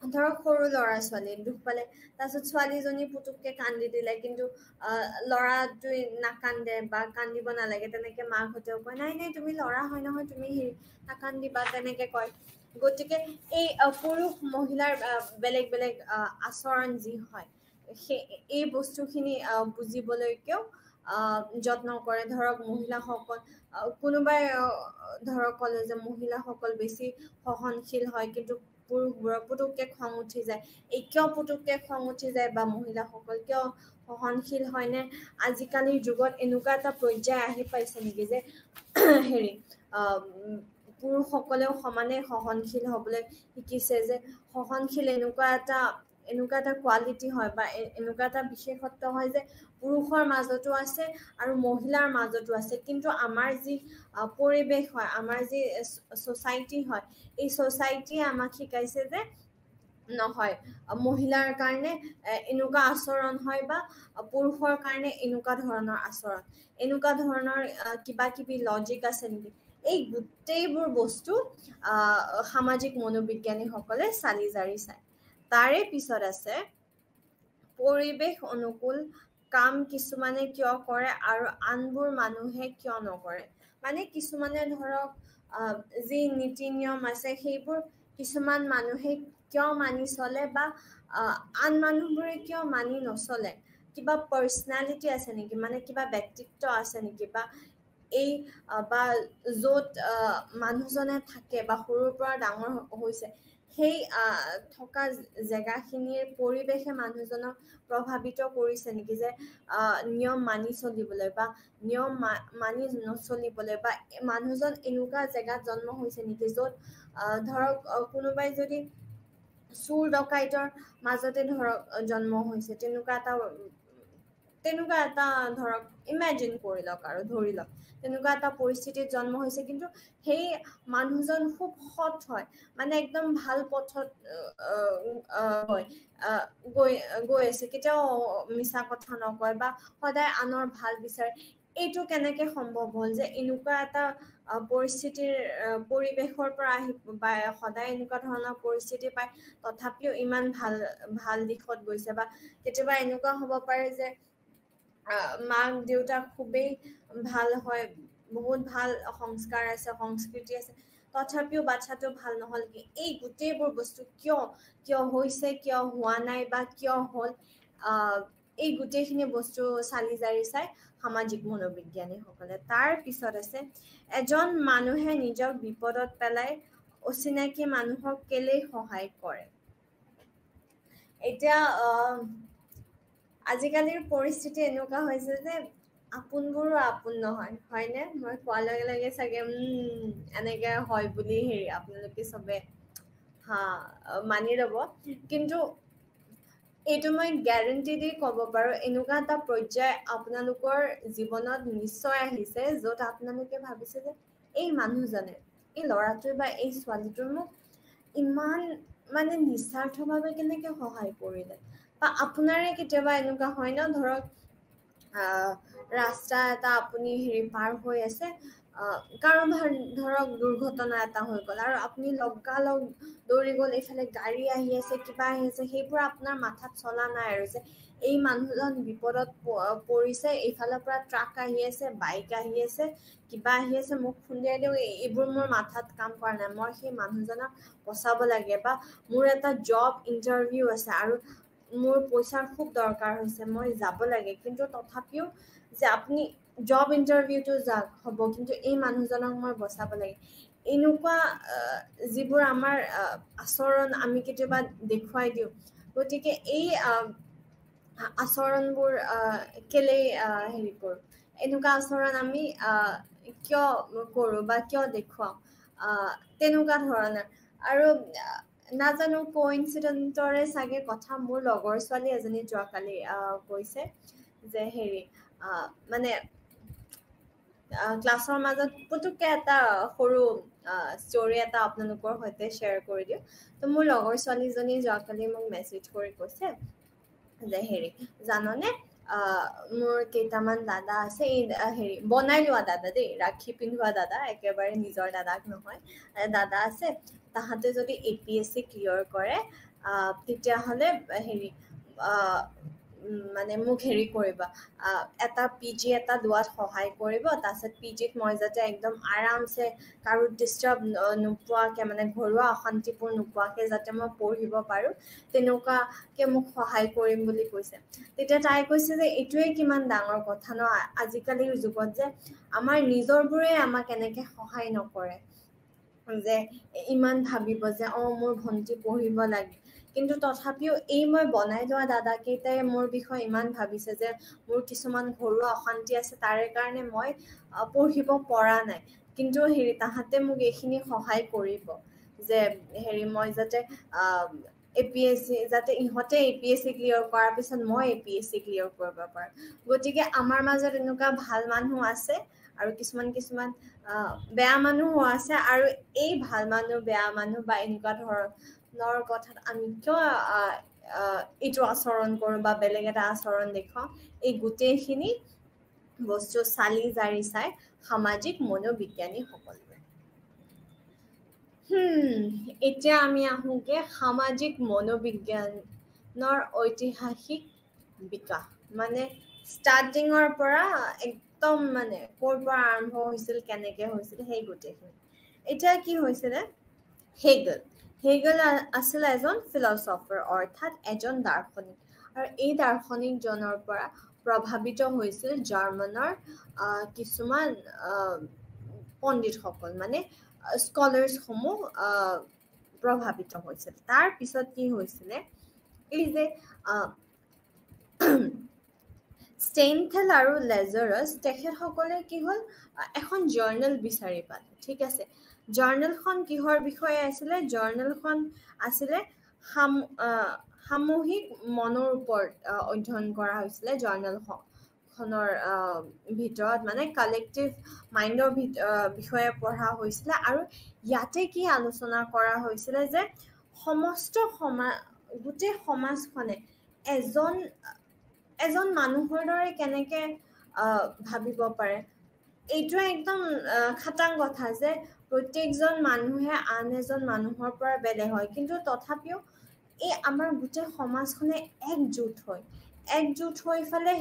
ধৰক সৰু ল'ৰা ছোৱালী দুখ পালে তাৰপিছত ছোৱালীজনী পুতুককে কান্দি দিলে কিন্তু ল'ৰাটোৱে নাকান্দে বা কান্দিব নালাগে তেনেকে মাকহঁতেও কয় নাই নাই তুমি ল'ৰা হয় নহয় তুমি নাকান্দিবা তেনেকে কয় গতিকে এই পুৰুষ মহিলাৰ বেলেগ বেলেগ আচৰণ যি হয় সেই এই বস্তুখিনি বুজিবলৈকেও যত্ন কৰে ধৰক মহিলাসকল কোনোবাই ধৰক ক'লে যে মহিলাসকল বেছি সহনশীল হয় কিন্তু পুৰুষবোৰৰ পুতুককে খং উঠি যায় এই কিয় পুতুককে খং উঠি যায় বা মহিলাসকল কিয় সহনশীল হয়নে আজিকালিৰ যুগত এনেকুৱা এটা পৰ্যায় আহি পাইছে নেকি যে হেৰি পুৰুষসকলেও সমানে সহনশীল হ'বলৈ শিকিছে যে সহনশীল এনেকুৱা এটা কোৱালিটি হয় বা এনেকুৱা এটা বিশেষত্ব হয় যে পুৰুষৰ মাজতো আছে আৰু মহিলাৰ মাজতো আছে কিন্তু আমাৰ যি পৰিৱেশ হয় আমাৰ যি ছ'চাইটি হয় এই ছ'চাইটিয়ে আমাক শিকাইছে যে নহয় মহিলাৰ কাৰণে এনেকুৱা আচৰণ হয় বা পুৰুষৰ কাৰণে এনেকুৱা ধৰণৰ আচৰণ এনেকুৱা ধৰণৰ কিবা কিবি লজিক আছে নেকি এই গোটেইবোৰ বস্তু সামাজিক মনোবিজ্ঞানীসকলে চালি জাৰি চায় তাৰে পিছত আছে পৰিৱেশ অনুকূল কাম কিছুমানে কিয় কৰে আৰু আনবোৰ মানুহে কিয় নকৰে মানে কিছুমানে ধৰক যি নীতি নিয়ম আছে সেইবোৰ কিছুমান মানুহে কিয় মানি চলে বা আন মানুহবোৰে কিয় মানি নচলে কিবা পাৰ্চনেলিটি আছে নেকি মানে কিবা ব্যক্তিত্ব আছে নেকি বা এই বা য'ত মানুহজনে থাকে বা সৰুৰ পৰা ডাঙৰ হৈছে সেই থকা জেগাখিনিৰ পৰিৱেশে মানুহজনক প্ৰভাৱিত কৰিছে নেকি যে নিয়ম মানি চলিবলৈ বা নিয়ম মানি নচলিবলৈ বা মানুহজন এনেকুৱা জেগাত জন্ম হৈছে নেকি য'ত ধৰক কোনোবাই যদি চুৰ ডকাইতৰ মাজতে ধৰক জন্ম হৈছে তেনেকুৱা এটা ধৰক ইমেজিন কৰি লওক আৰু ধৰি লওক তেনেকুৱা এটা পৰিস্থিতিত জন্ম হৈছে কিন্তু সেই মানুহজন খুব সৎ হয় মানে একদম ভাল পথত গৈ আছে কেতিয়াও মিছা কথা নকয় বা সদায় আনৰ ভাল বিচাৰে এইটো কেনেকে সম্ভৱ হ'ল যে এনেকুৱা এটা পৰিৱেশৰ পৰা আহি বা সদায় এনেকুৱা ধৰণৰ পৰিস্থিতি পায় তথাপিও ইমান ভাল দিশত গৈছে বা কেতিয়াবা এনেকুৱা হ'ব পাৰে যে মাক দেউতাক খুবেই ভাল হয়, বহুত ভাল সংস্কাৰ আছে, সংস্কৃতি আছে, তথাপিও বাচ্ছাটো ভাল নহ'ল কি, এই গোটেইবোৰ বস্তু কিয় হৈছে, কিয় হোৱা নাই বা কিয় হ'ল, এই গোটেইখিনি বস্তু চালি জাৰি চাই সামাজিক মনোবিজ্ঞানীসকলে। তাৰ পিছত আছে এজন মানুহে নিজক বিপদত পেলাই অচিনাকি মানুহক কেলেই সহায় কৰে। এতিয়া আজিকালিৰ পৰিস্থিতি এনেকুৱা হৈছে যে আপোনবোৰো আপোন নহয়, হয়নে? মই কোৱাৰ লগে লগে চাগে এনেকে হয় বুলি আপোনালোকে চবে মানি ল'ব, কিন্তু এইটো মই গ্যাৰেণ্টি দি ক'ব পাৰো, এনেকুৱা এটা পৰ্যায় আপোনালোকৰ জীৱনত নিশ্চয় আহিছে য'ত আপোনালোকে ভাবিছে যে এই মানুহজনে, এই ল'ৰাটোৱে বা এই ছোৱালীটোৰ মোক ইমান মানে নিস্বাৰ্থভাৱে কেনেকে সহায় কৰিলে। বা আপোনাৰে কেতিয়াবা এনেকুৱা হয় ন, ধৰক ৰাস্তা এটা আপুনি পাৰ হৈ আছে, কাৰোবাৰ ধৰক দুৰ্ঘটনা এটা হৈ গ'ল আৰু আপুনি লগালগ দৌৰি গ'ল, এইফালে গাড়ী আহি আছে, কিবা আহি আছে, সেইবোৰ আপোনাৰ মাথাত চলা নাই আৰু যে এই মানুহজন বিপদত পৰিছে, এইফালৰ পৰা ট্ৰাক আহি আছে, বাইক আহি আছে, কিবা আহি আছে, মোক খুন্দিয়াই দিওঁ, এইবোৰ মোৰ মাথাত কাম কৰা নাই। মই সেই মানুহজনক বচাব লাগে, বা মোৰ এটা জব ইণ্টাৰভিউ আছে আৰু মোৰ পইচাৰ খুব দৰকাৰ হৈছে, মই যাব লাগে, কিন্তু তথাপিও যে আপুনি জব ইণ্টাৰভিউটো যাওক হ'ব, কিন্তু এই মানুহজনক মই বচাব লাগে। এনেকুৱা যিবোৰ আমাৰ আচৰণ আমি কেতিয়াবা দেখুৱাই দিওঁ। গতিকে এই আচৰণবোৰ কেলেই কৰোঁ, এনেকুৱা আচৰণ আমি কিয় কৰোঁ বা কিয় দেখুৱাওঁ, তেনেকুৱা ধৰণৰ। আৰু নাজানো কোইনচিডেণ্টৰে চাগে কথা, মোৰ লগৰ ছোৱালী এজনী যোৱাকালি কৈছে যে মানে ক্লাছৰ মাজত পুতুককে এটা সৰু ষ্টৰি এটা আপোনালোকৰ সৈতে শ্বেয়াৰ কৰি দিওঁ। তো মোৰ লগৰ ছোৱালীজনী যোৱাকালি মোক মেছেজ কৰি কৈছে যে জাননে, মোৰ কেইটামান দাদা আছে, এই বনাই লোৱা দাদা দেই, ৰাখি পিন্ধোৱা দাদা, একেবাৰে নিজৰ দাদাক নহয়, দাদা আছে, তাহাঁতে যদি APSC ক্লিয়াৰ কৰে তেতিয়াহ'লে মানে মোক কৰিবা, এটা PG এটা লোৱাত সহায় কৰিব, তাৰপিছত PGত মই যাতে একদম আৰামছে কাৰো ডিষ্টাৰ্ব নোপোৱাকে, মানে ঘৰুৱা অশান্তিবোৰ নোপোৱাকে যাতে মই পঢ়িব পাৰোঁ, তেনেকুৱাকে মোক সহায় কৰিম বুলি কৈছে। তেতিয়া তাই কৈছে যে এইটোৱে কিমান ডাঙৰ কথা ন, আজিকালিৰ যুগত যে আমাৰ নিজৰবোৰে আমাক এনেকে সহায় নকৰে, যে ইমান ভাবিব যে মোৰ ভণ্টি পঢ়িব লাগে, কিন্তু তথাপিও এই মই বনাই লোৱা দাদাকেইটাই মোৰ বিষয়ে ইমান ভাবিছে যে মোৰ কিছুমান ঘৰুৱা অশান্তি আছে, তাৰে কাৰণে মই পঢ়িব পৰা নাই, কিন্তু তাহাঁতে মোক এইখিনি সহায় কৰিব যে মই যাতে APSC, যাতে ইহঁতে APSC ক্লিয়াৰ কৰাৰ পিছত মই APSC ক্লিয়াৰ কৰিব পাৰোঁ। গতিকে আমাৰ মাজত এনেকুৱা ভাল মানুহ আছে আৰু কিছুমান বেয়া মানুহো আছে, আৰু এই ভাল মানুহ, বেয়া মানুহ বা এনেকুৱা ধৰণৰ কথাত আমি কিয় এইটো আচৰণ কৰোঁ বা বেলেগ এটা আচৰণ দেখুৱাওঁ, এই গোটেইখিনি বস্তু চালি জাৰি চাই সামাজিক মনোবিজ্ঞানীসকলে। এতিয়া আমি আহোঁগে সামাজিক মনোবিজ্ঞানৰ ঐতিহাসিক বিকাশ, মানে ষ্টাৰ্টিঙৰ পৰা একদম মানে ক'ৰ পৰা আৰম্ভ হৈছিল, কেনেকে হৈছিল, সেই গোটেইখিনি। এতিয়া কি হৈছিলে, হেগেল আছিল এজন ফিলচফাৰ, অৰ্থাৎ এজন দাৰ্শনিক, আৰু এই দাৰ্শনিকজনৰ পৰা প্ৰভাৱিত হৈছিল জাৰ্মানৰ কিছুমান পণ্ডিতসকল, মানে স্কলাৰ্ছসমূহ প্ৰভাৱিত হৈছিল। তাৰ পিছত কি হৈছিলে, এই যে ষ্টেইনথেল আৰু লেজাৰাছ, তেখেতসকলে কি হ'ল, এখন জাৰ্নেল বিচাৰি পালে, ঠিক আছে। জাৰ্নেলখন কিহৰ বিষয়ে আছিলে, জাৰ্নেলখন আছিলে সামূহিক মনৰ ওপৰত অধ্যয়ন কৰা হৈছিলে। জাৰ্নেলখনৰ ভিতৰত মানে কালেক্টিভ মাইণ্ডৰ বিষয়ে পঢ়া হৈছিলে, আৰু ইয়াতে কি আলোচনা কৰা হৈছিলে যে গোটেই সমাজখনে এজন মানুহৰ দৰে কেনেকে ভাবিব পাৰে। এইটোৱে একদম খাটাং কথা যে প্ৰত্যেকজন মানুহে আন এজন মানুহৰ পৰা বেলেগ হয়, কিন্তু তথাপিও এই আমাৰ গোটেই সমাজখনে একজোট হৈ ফালে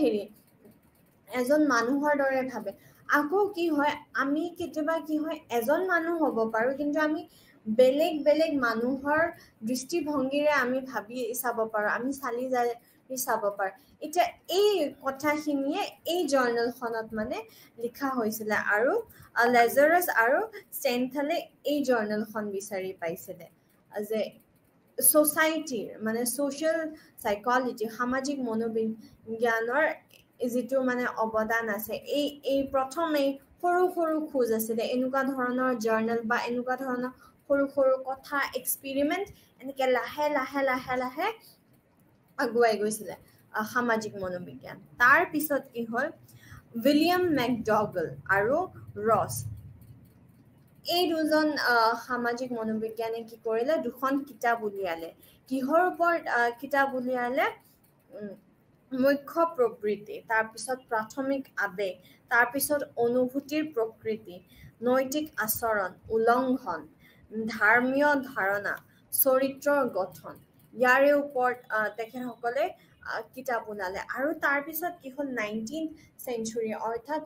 এজন মানুহৰ দৰে ভাবে আকৌ কি হয় আমি কেতিয়াবা কি হয় এজন মানুহ হ'ব পাৰো কিন্তু আমি বেলেগ বেলেগ মানুহৰ দৃষ্টিভংগীৰে আমি ভাবি চাব পাৰো আমি চালি জাৰি চাব পাৰো এতিয়া এই কথাখিনিয়ে এই জাৰ্নেলখনত মানে লিখা হৈছিলে আৰু লেজাৰাছ আৰু ষ্টেনথালে এই জাৰ্নেলখন বিচাৰি পাইছিলে যে সোসাইটিৰ মানে সোশ্যাল সাইকোলজি সামাজিক মনোবিজ্ঞানৰ যিটো মানে অৱদান আছে এই প্ৰথমেই সৰু সৰু খোজ আছিলে এনেকুৱা ধৰণৰ জাৰ্নেল বা এনেকুৱা ধৰণৰ সৰু সৰু কথা এক্সপেৰিমেণ্ট এনেকে লাহে লাহে লাহে লাহে আগুৱাই গৈছিলে সামাজিক মনোবিজ্ঞান তাৰ পিছত কি হ'ল উইলিয়াম মেকডগল আৰু ৰছ এই দুজন সামাজিক মনোবিজ্ঞানে কি কৰিলে দুখন কিতাপ উলিয়ালে কিহৰ ওপৰত কিতাপ উলিয়ালে মুখ্য প্ৰবৃত্তি তাৰপিছত প্ৰাথমিক আবেগ তাৰপিছত অনুভূতিৰ প্ৰকৃতি নৈতিক আচৰণ উলংঘন ধৰ্মীয় ধাৰণা চৰিত্ৰৰ গঠন ইয়াৰে ওপৰত তেখেতসকলে কিতাপ ওলালে আৰু তাৰপিছত কি হ'ল 19th century অৰ্থাৎ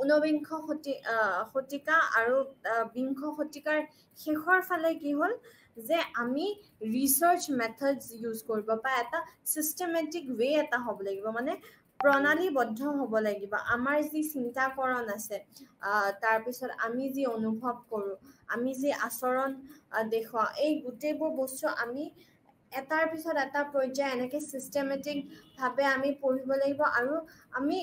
ঊনবিংশ শতিকা আৰু বিংশ শতিকাৰ শেষৰ ফালে কি হ'ল যে আমি ৰিচাৰ্চ মেথডছ ইউজ কৰিব বা এটা চিষ্টেমেটিক ৱে এটা হ'ব লাগিব মানে প্ৰণালীবদ্ধ হ'ব লাগিব আমাৰ যি চিন্তাকৰণ আছে তাৰপিছত আমি যি অনুভৱ কৰোঁ আমি যি আচৰণ দেখুৱাওঁ এই গোটেইবোৰ বস্তু আমি এটাৰ পিছত এটা পৰ্যায় এনেকৈ চিষ্টেমেটিকভাৱে আমি পঢ়িব লাগিব আৰু আমি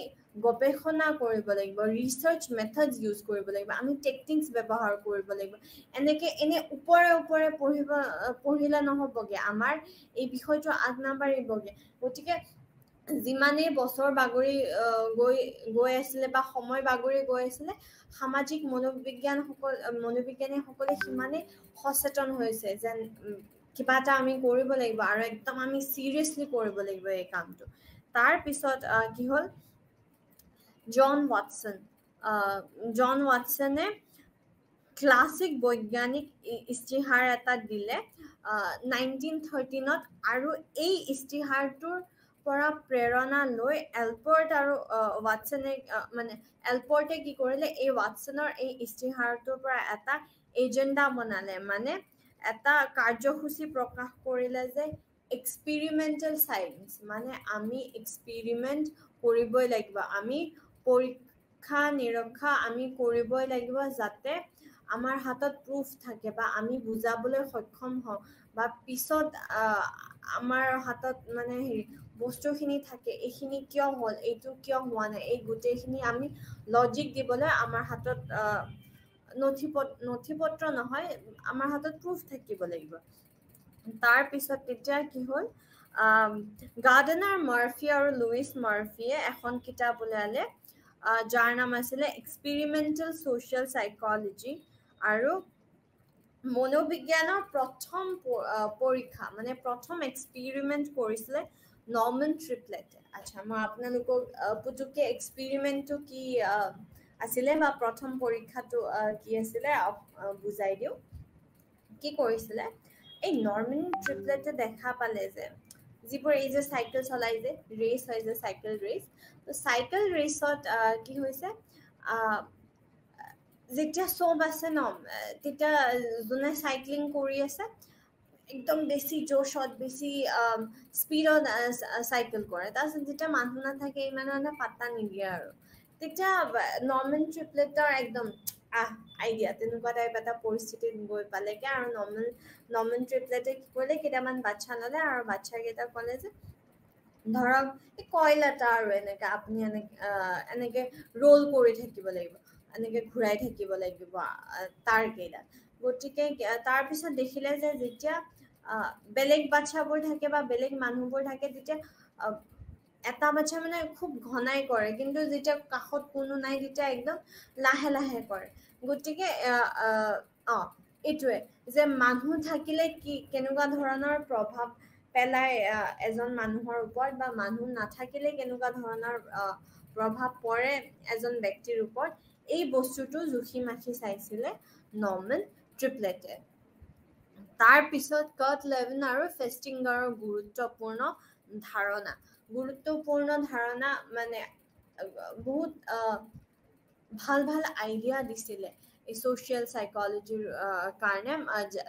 গৱেষণা কৰিব লাগিব ৰিচাৰ্চ মেথডছ ইউজ কৰিব লাগিব আমি টেকনিক্স ব্যৱহাৰ কৰিব লাগিব এনে ওপৰে ওপৰে পঢ়িলে নহ'বগে আমাৰ এই বিষয়টো আগ নাবাঢ়িবগে গতিকে যিমানেই বছৰ বাগৰি গৈ আছিলে বা সময় বাগৰি গৈ আছিলে সামাজিক মনোবিজ্ঞানীসকলে সিমানেই সচেতন হৈছে যেন কিবা এটা আমি কৰিব লাগিব আৰু একদম আমি চিৰিয়াছলি কৰিব লাগিব এই কামটো তাৰ পিছত কি হ'ল জন ৱাটছনে ক্লাছিক বৈজ্ঞানিক ইস্তিহাৰ এটা দিলে 1913ত আৰু এই ইস্তিহাৰটোৰ পৰা প্ৰেৰণা লৈ এলপৰ্ট আৰু ৱাটছনে মানে এলপৰ্টে কি কৰিলে এই ৱাটছনৰ এই ইস্তিহাৰটোৰ পৰা এটা এজেণ্ডা বনালে মানে এটা কাৰ্যসূচী প্ৰকাশ কৰিলে যে এক্সপেৰিমেণ্টেল চায়েন্স মানে আমি এক্সপেৰিমেণ্ট কৰিবই লাগিব আমি পৰীক্ষা নিৰীক্ষা আমি কৰিবই লাগিব যাতে আমাৰ হাতত প্ৰুফ থাকে বা আমি বুজাবলৈ সক্ষম হওঁ বা পিছত আমাৰ হাতত মানে বস্তুখিনি থাকে এইখিনি কিয় হ'ল এইটো কিয় হোৱা নাই এই গোটেইখিনি আমি লজিক দিবলৈ আমাৰ হাতত নথি পত্ৰ নহয় আমাৰ হাতত প্ৰুফ থাকিব লাগিব তাৰ পিছত তেতিয়া কি হ'ল গাৰ্ডেনাৰ মাৰ্ফি আৰু লুইচ মাৰ্ফিয়ে এখন কিতাপ উলিয়ালে যাৰ নাম আছিলে এক্সপেৰিমেণ্টেল ছ'চিয়েল সাইক'লজি আৰু মনোবিজ্ঞানৰ প্ৰথম পৰীক্ষা মানে প্ৰথম এক্সপেৰিমেণ্ট কৰিছিলে নৰ্মান ট্ৰিপলেটে আচ্ছা মই আপোনালোকক পুতুককৈ এক্সপেৰিমেণ্টটো কি আছিলে বা প্ৰথম পৰীক্ষাটো কি আছিলে বুজাই দিওঁ কি কৰিছিলে এই নৰ্মান ট্ৰিপলেটে দেখা পালে যে যিবোৰ এই যে চাইকেল চলাই যে ৰেচ হয় যে চাইকেল ৰেচ তো চাইকেল ৰেচত কি হৈছে যেতিয়া চব আছে ন তেতিয়া যোনে চাইক্লিং কৰি আছে একদম বেছি জোশত বেছি স্পীডত চাইকেল কৰে তাৰপিছত যেতিয়া মানুহ নাথাকে ইমান মানে পাত্তা নিদিয়ে আৰু তেতিয়া নৰ্মান ট্ৰিপলেটৰ একদম আইডিয়া তেনেকুৱা টাইপ এটা পৰিস্থিতিত গৈ পালেগে আৰু নৰ্মান ট্ৰিপলেটে কি কৰিলে কেইটামান বাচ্চা ল'লে আৰু বাচ্চাকেইটা ক'লে যে ধৰক এই কইল এটা আৰু এনেকে আপুনি এনেকে ৰোল কৰি থাকিব লাগিব এনেকে ঘূৰাই থাকিব লাগিব তাৰ কেইডাল গতিকে তাৰপিছত দেখিলে যে যেতিয়া বেলেগ বাচ্চাবোৰ থাকে বা বেলেগ মানুহবোৰ থাকে তেতিয়া এটা বাচ্চা মানে খুব ঘনাই কৰে কিন্তু যেতিয়া কাষত কোনো নাই তেতিয়া একদম লাহে লাহে কৰে গতিকে এইটোৱে যে মানুহ থাকিলে কি কেনেকুৱা ধৰণৰ প্ৰভাৱ পেলাই এজন মানুহৰ ওপৰত বা মানুহ নাথাকিলে কেনেকুৱা ধৰণৰ প্ৰভাৱ পৰে এজন ব্যক্তিৰ ওপৰত এই বস্তুটো জুখি মাখি চাইছিলে নৰ্মান ট্ৰিপলেটে তাৰ পিছত কাৰ্ট লেভিন আৰু ফেষ্টিংগাৰৰ গুৰুত্বপূৰ্ণ ধাৰণা মানে বহুত ভাল ভাল আইডিয়া দিছিলে এই সোশ্যাল সাইকোলজিৰ কাৰণে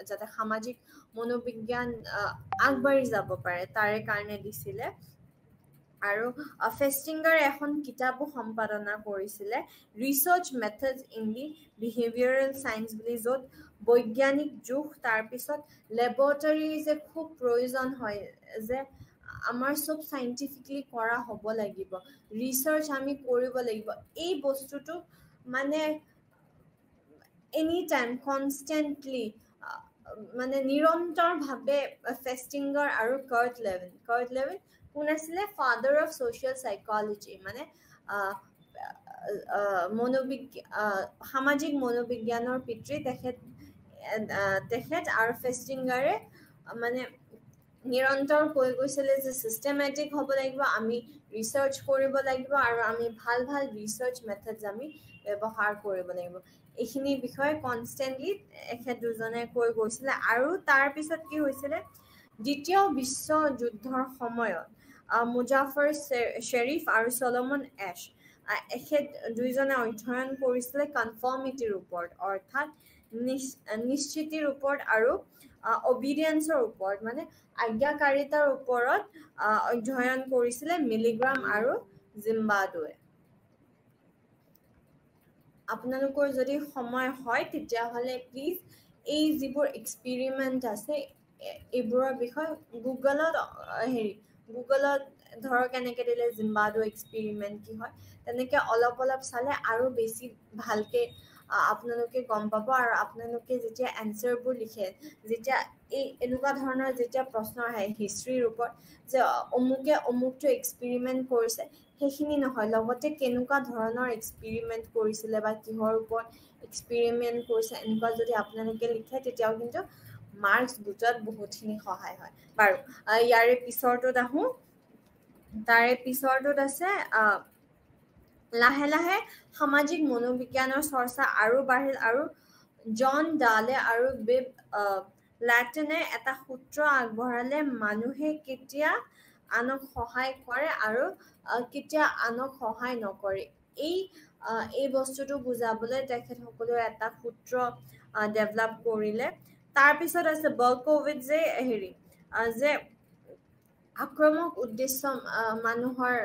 যাতে সামাজিক মনোবিজ্ঞান আগবাঢ়ি যাব পাৰে তাৰে কাৰণে দিছিলে আৰু ফেষ্টিংগাৰ এখন কিতাপো সম্পাদনা কৰিছিলে research methods in the behavioural science বুলি য'ত বৈজ্ঞানিক যুগ তাৰপিছত লেবৰেটৰী যে খুব প্ৰয়োজন হয় যে আমাৰ চব চাইণ্টিফিকলি কৰা হ'ব লাগিব ৰিচাৰ্চ আমি কৰিব লাগিব এই বস্তুটো মানে এনি টাইম কনষ্টেণ্টলি মানে নিৰন্তৰভাৱে ফেষ্টিংগাৰ আৰু কাৰ্ট লেভিন কোন আছিলে ফাদাৰ অফ ছ'চিয়েল সাইক'লজি মানে সামাজিক মনোবিজ্ঞানৰ পিতৃ তেখেত আৰু ফেষ্টিংগাৰে মানে নিৰন্তৰ কৈ গৈছিলে যে চিষ্টেমেটিক হ'ব লাগিব আমি ৰিচাৰ্চ কৰিব লাগিব আৰু আমি ভাল ভাল ৰিচাৰ্চ মেথডছ আমি ব্যৱহাৰ কৰিব লাগিব এইখিনি বিষয়ে কনষ্টেণ্টলি এখেত দুজনে কৈ গৈছিলে আৰু তাৰপিছত কি হৈছিলে দ্বিতীয় বিশ্ব যুদ্ধৰ সময়ত মুজাফৰ শ্বৰীফ আৰু চলমন এছ এখেত দুইজনে অধ্যয়ন কৰিছিলে কনফৰ্মিটিৰ ওপৰত অৰ্থাৎ নিশ্চিতিৰ ওপৰত আৰু অবিডিয়েন্সৰ ওপৰত মানে আজ্ঞাকাৰিতাৰ ওপৰত অধ্যয়ন কৰিছিলে মিলিগ্ৰাম আৰু জিম্বাবৱে আপোনালোকৰ যদি সময় হয় তেতিয়াহ'লে প্লিজ এই যিবোৰ এক্সপেৰিমেণ্ট আছে এইবোৰৰ বিষয়ে গুগলত ধৰক এনেকৈ দিলে জিম্বাবৱে এক্সপেৰিমেণ্ট কি হয় তেনেকৈ অলপ চালে আৰু বেছি ভালকৈ আপোনালোকে গম পাব আৰু আপোনালোকে যেতিয়া এনচাৰবোৰ লিখে যেতিয়া এই এনেকুৱা ধৰণৰ যেতিয়া প্ৰশ্ন আহে হিষ্ট্ৰীৰ ওপৰত যে অমুকটো এক্সপেৰিমেণ্ট কৰিছে সেইখিনি নহয় লগতে কেনেকুৱা ধৰণৰ এক্সপেৰিমেণ্ট কৰিছিলে বা কিহৰ ওপৰত এক্সপেৰিমেণ্ট কৰিছে এনেকুৱা যদি আপোনালোকে লিখে তেতিয়াও কিন্তু মাৰ্কছ বুজোৱাত বহুতখিনি সহায় হয় বাৰু ইয়াৰে পিছৰটোত আহোঁ তাৰে পিছৰটোত আছে লাহে লাহে সামাজিক মনোবিজ্ঞানৰ চৰ্চা আৰু বাঢ়িল আৰু জন ডালে আৰু বিব লেটনে এটা সূত্ৰ আগবঢ়ালে মানুহে কেতিয়া আনক সহায় কৰে আৰু কেতিয়া আনক সহায় নকৰে এই বস্তুটো বুজাবলৈ তেখেতসকলেও এটা সূত্ৰ ডেভেলপ কৰিলে তাৰপিছত আছে বাৰ্কোভিটজে যে আক্ৰমক উদ্দেশ্য মানুহৰ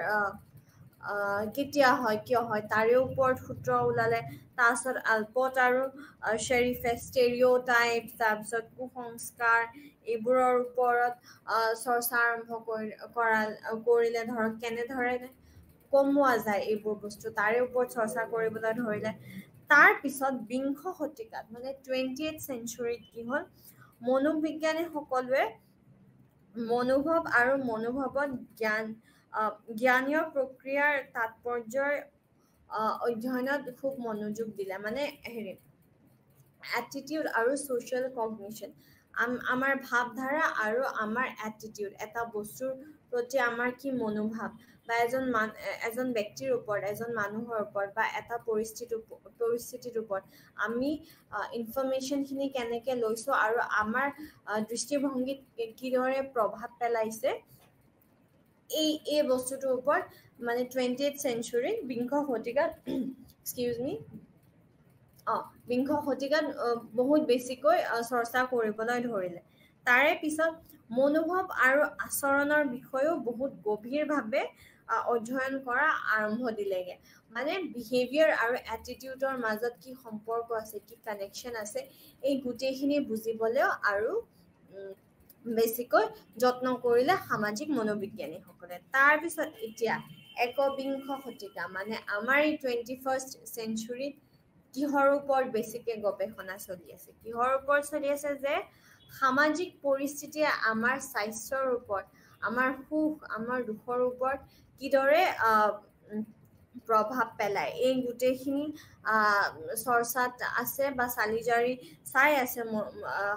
কেতিয়া হয় কিয় হয় তাৰে ওপৰত সূত্ৰ ওলালে তাৰপিছত আলপট আৰু শ্বৰীফে ষ্টেৰিঅ'টাইপ তাৰপিছত কুসংস্কাৰ এইবোৰৰ ওপৰত চৰ্চা আৰম্ভ কৰিলে ধৰক কেনেদৰে কমোৱা যায় এইবোৰ বস্তু তাৰে ওপৰত চৰ্চা কৰিবলৈ ধৰিলে তাৰপিছত বিংশ শতিকাত মানে 20th চেঞ্চুৰীত কি হ'ল মনোবিজ্ঞানী সকলোৱে মনোভাৱ আৰু মনোভাৱত জ্ঞানীয় প্ৰক্ৰিয়াৰ তাৎপৰ্যৰ অধ্যয়নত খুব মনোযোগ দিলে মানে এটিটিউড আৰু ছ'চিয়েল কগনিশ্যন আমাৰ ভাৱধাৰা আৰু আমাৰ এটিটিউড এটা বস্তুৰ প্ৰতি আমাৰ কি মনোভাৱ বা এজন ব্যক্তিৰ ওপৰত এজন মানুহৰ ওপৰত বা এটা পৰিস্থিতিৰ ওপৰত আমি ইনফৰমেশ্যনখিনি কেনেকৈ লৈছোঁ আৰু আমাৰ দৃষ্টিভংগীত কিদৰে প্ৰভাৱ পেলাইছে এই বস্তুটোৰ ওপৰত মানে 20th চেঞ্চুৰী বিংশ শতিকাত বিংশ শতিকাত বহুত বেছিকৈ চৰ্চা কৰিবলৈ ধৰিলে তাৰে পিছত মনোভাৱ আৰু আচৰণৰ বিষয়েও বহুত গভীৰভাৱে অধ্যয়ন কৰা আৰম্ভ দিলেগে মানে বিহেভিয়াৰ আৰু এটিটিউডৰ মাজত কি সম্পৰ্ক আছে কি কানেকশ্যন আছে এই গোটেইখিনি বুজিবলৈও আৰু বেছিকৈ যত্ন কৰিলে সামাজিক মনোবিজ্ঞানীসকলে তাৰপিছত এতিয়া একবিংশ শতিকা মানে আমাৰ এই 21st চেঞ্চুৰীত কিহৰ ওপৰত বেছিকৈ গৱেষণা চলি আছে কিহৰ ওপৰত চলি আছে যে সামাজিক পৰিস্থিতিয়ে আমাৰ স্বাস্থ্যৰ ওপৰত আমাৰ সুখ আমাৰ দুখৰ ওপৰত কিদৰে প্ৰভাৱ পেলায় এই গোটেইখিনি চৰ্চাত আছে বা চালিজাৰি চাই আছে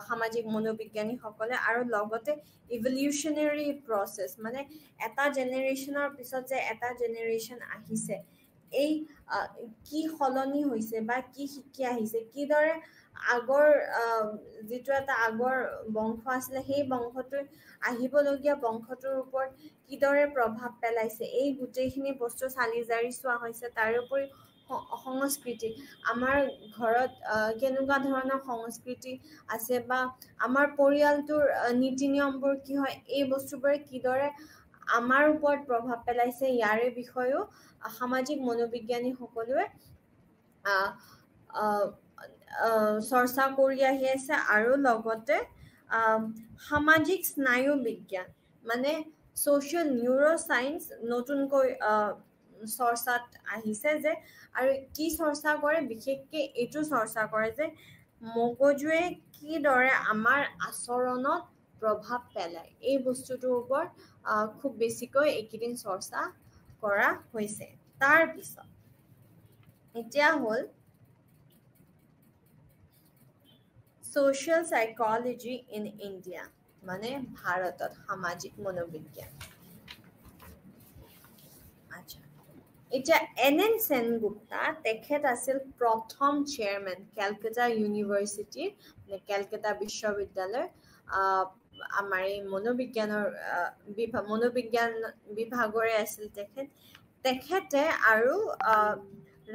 সামাজিক মনোবিজ্ঞানীসকলে আৰু লগতে ইভলিউশ্যনেৰী প্ৰচেছ মানে এটা জেনেৰেশ্যনৰ পিছত যে এটা জেনেৰেশ্যন আহিছে এই কি সলনি হৈছে বা কি শিকি আহিছে, কিদৰে আগৰ যিটো এটা আগৰ বংশ আছিলে সেই বংশটোৰ আহিবলগীয়া বংশটোৰ ওপৰত কিদৰে প্ৰভাৱ পেলাইছে, এই গোটেইখিনি বস্তু চালি জাৰি চোৱা হৈছে। তাৰোপৰি সংস্কৃতি, আমাৰ ঘৰত কেনেকুৱা ধৰণৰ সংস্কৃতি আছে বা আমাৰ পৰিয়ালটোৰ নীতি নিয়মবোৰ কি হয়, এই বস্তুবোৰে কিদৰে আমাৰ ওপৰত প্ৰভাৱ পেলাইছে, ইয়াৰে বিষয়েও সামাজিক মনোবিজ্ঞানী সকলোৱে চৰ্চা কৰি আহি আছে। আৰু লগতে সামাজিক স্নায়ু বিজ্ঞান মানে ছ'চিয়েল নিউৰো চায়েন্স নতুনকৈ চৰ্চাত আহিছে যে, আৰু কি চৰ্চা কৰে, বিশেষকৈ এইটো চৰ্চা কৰে যে মগজুৱে কিদৰে আমাৰ আচৰণত প্ৰভাৱ পেলায়, এই বস্তুটোৰ ওপৰত খুব বেছিকৈ এইকেইদিন চৰ্চা কৰা হৈছে। তাৰপিছত এতিয়া হ'ল ছ'চিয়েল সাইক'লজি ইন ইণ্ডিয়া মানে ভাৰতত সামাজিক মনোবিজ্ঞান। আচ্ছা, এতিয়া NN সেনগুপ্তা, তেখেত আছিল প্ৰথম চেয়াৰমেন কেলকাতা ইউনিভাৰ্চিটিৰ মানে কেলকাতা বিশ্ববিদ্যালয়ৰ আমাৰ এই মনোবিজ্ঞানৰ মনোবিজ্ঞান বিভাগৰে আছিল তেখেতে আৰু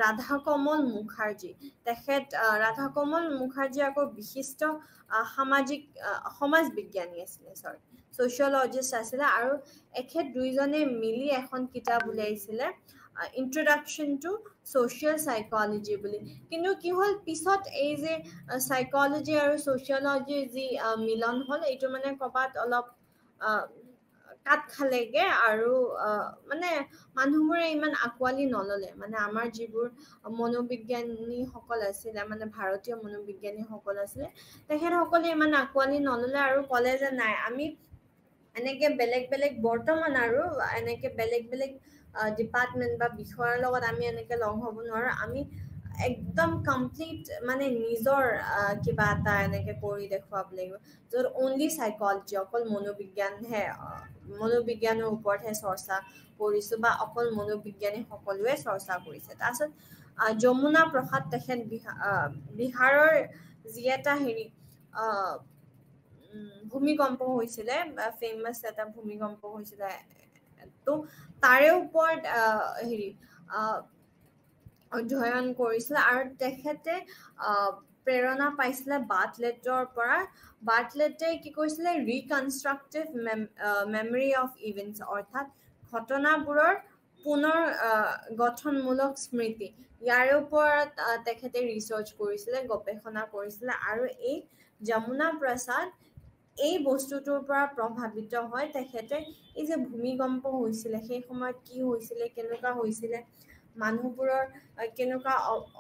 ৰাধা কমল মুখাৰ্জী, ৰাধা কমল মুখাৰ্জী আকৌ বিশিষ্ট সমাজ বিজ্ঞানী আছিলে, ছ'চিয়লজিষ্ট আছিলে। আৰু এখেত দুইজনে মিলি এখন কিতাপ উলিয়াইছিলে, ইন্ট্ৰডাকশ্যন টু ছ'চিয়েল সাইক'লজি বুলি। কিন্তু কি হ'ল, পিছত এই যে সাইক'লজি আৰু ছ'চিয়লজিৰ যি মিলন হ'ল, এইটো মানে ক'ৰবাত অলপ কাট খালেগে আৰু মানে মানুহবোৰে ইমান আঁকোৱালি নল'লে। মানে আমাৰ যিবোৰ মনোবিজ্ঞানীসকল আছিলে, মানে ভাৰতীয় মনোবিজ্ঞানীসকল আছিলে, তেখেতসকলে ইমান আঁকোৱালি নল'লে আৰু ক'লে যে নাই, আমি এনেকে বেলেগ বেলেগ বৰ্তমান আৰু এনেকে বেলেগ বেলেগ ডিপাৰ্টমেণ্ট বা বিষয়ৰ লগত আমি এনেকে লগ হ'ব নোৱাৰোঁ, আমি একদম কমপ্লিট মানে নিজৰ কিবা এটা এনেকে কৰি দেখুৱাব লাগিব, য'ত অনলি সাইক'লজি, অকল মনোবিজ্ঞানৰ ওপৰতহে চৰ্চা কৰিছোঁ বা অকল মনোবিজ্ঞানী সকলোৱে চৰ্চা কৰিছে। তাৰপিছত যমুনা প্ৰসাদ, তেখেত বিহাৰৰ যি এটা ভূমিকম্প হৈছিলে, ফেমাছ এটা ভূমিকম্প হৈছিলে, তো তাৰে ওপৰত অধ্যয়ন কৰিছিলে। আৰু তেখেতে প্ৰেৰণা পাইছিলে বাৰ্টলেটৰ পৰা। বাৰ্টলেটে কি কৰিছিলে, ৰিকনষ্ট্ৰাকটিভ মেমৰি অফ ইভেণ্টছ, অৰ্থাৎ ঘটনাবোৰৰ পুনৰ গঠনমূলক স্মৃতি, ইয়াৰ ওপৰত তেখেতে ৰিচাৰ্চ কৰিছিলে, গৱেষণা কৰিছিলে। আৰু এই যমুনা প্ৰসাদ এই বস্তুটোৰ পৰা প্ৰভাৱিত হয়। তেখেতে এই যে ভূমিকম্প হৈছিলে, সেই সময়ত কি হৈছিলে, কেনেকুৱা হৈছিলে, মানুহবোৰৰ কেনেকুৱা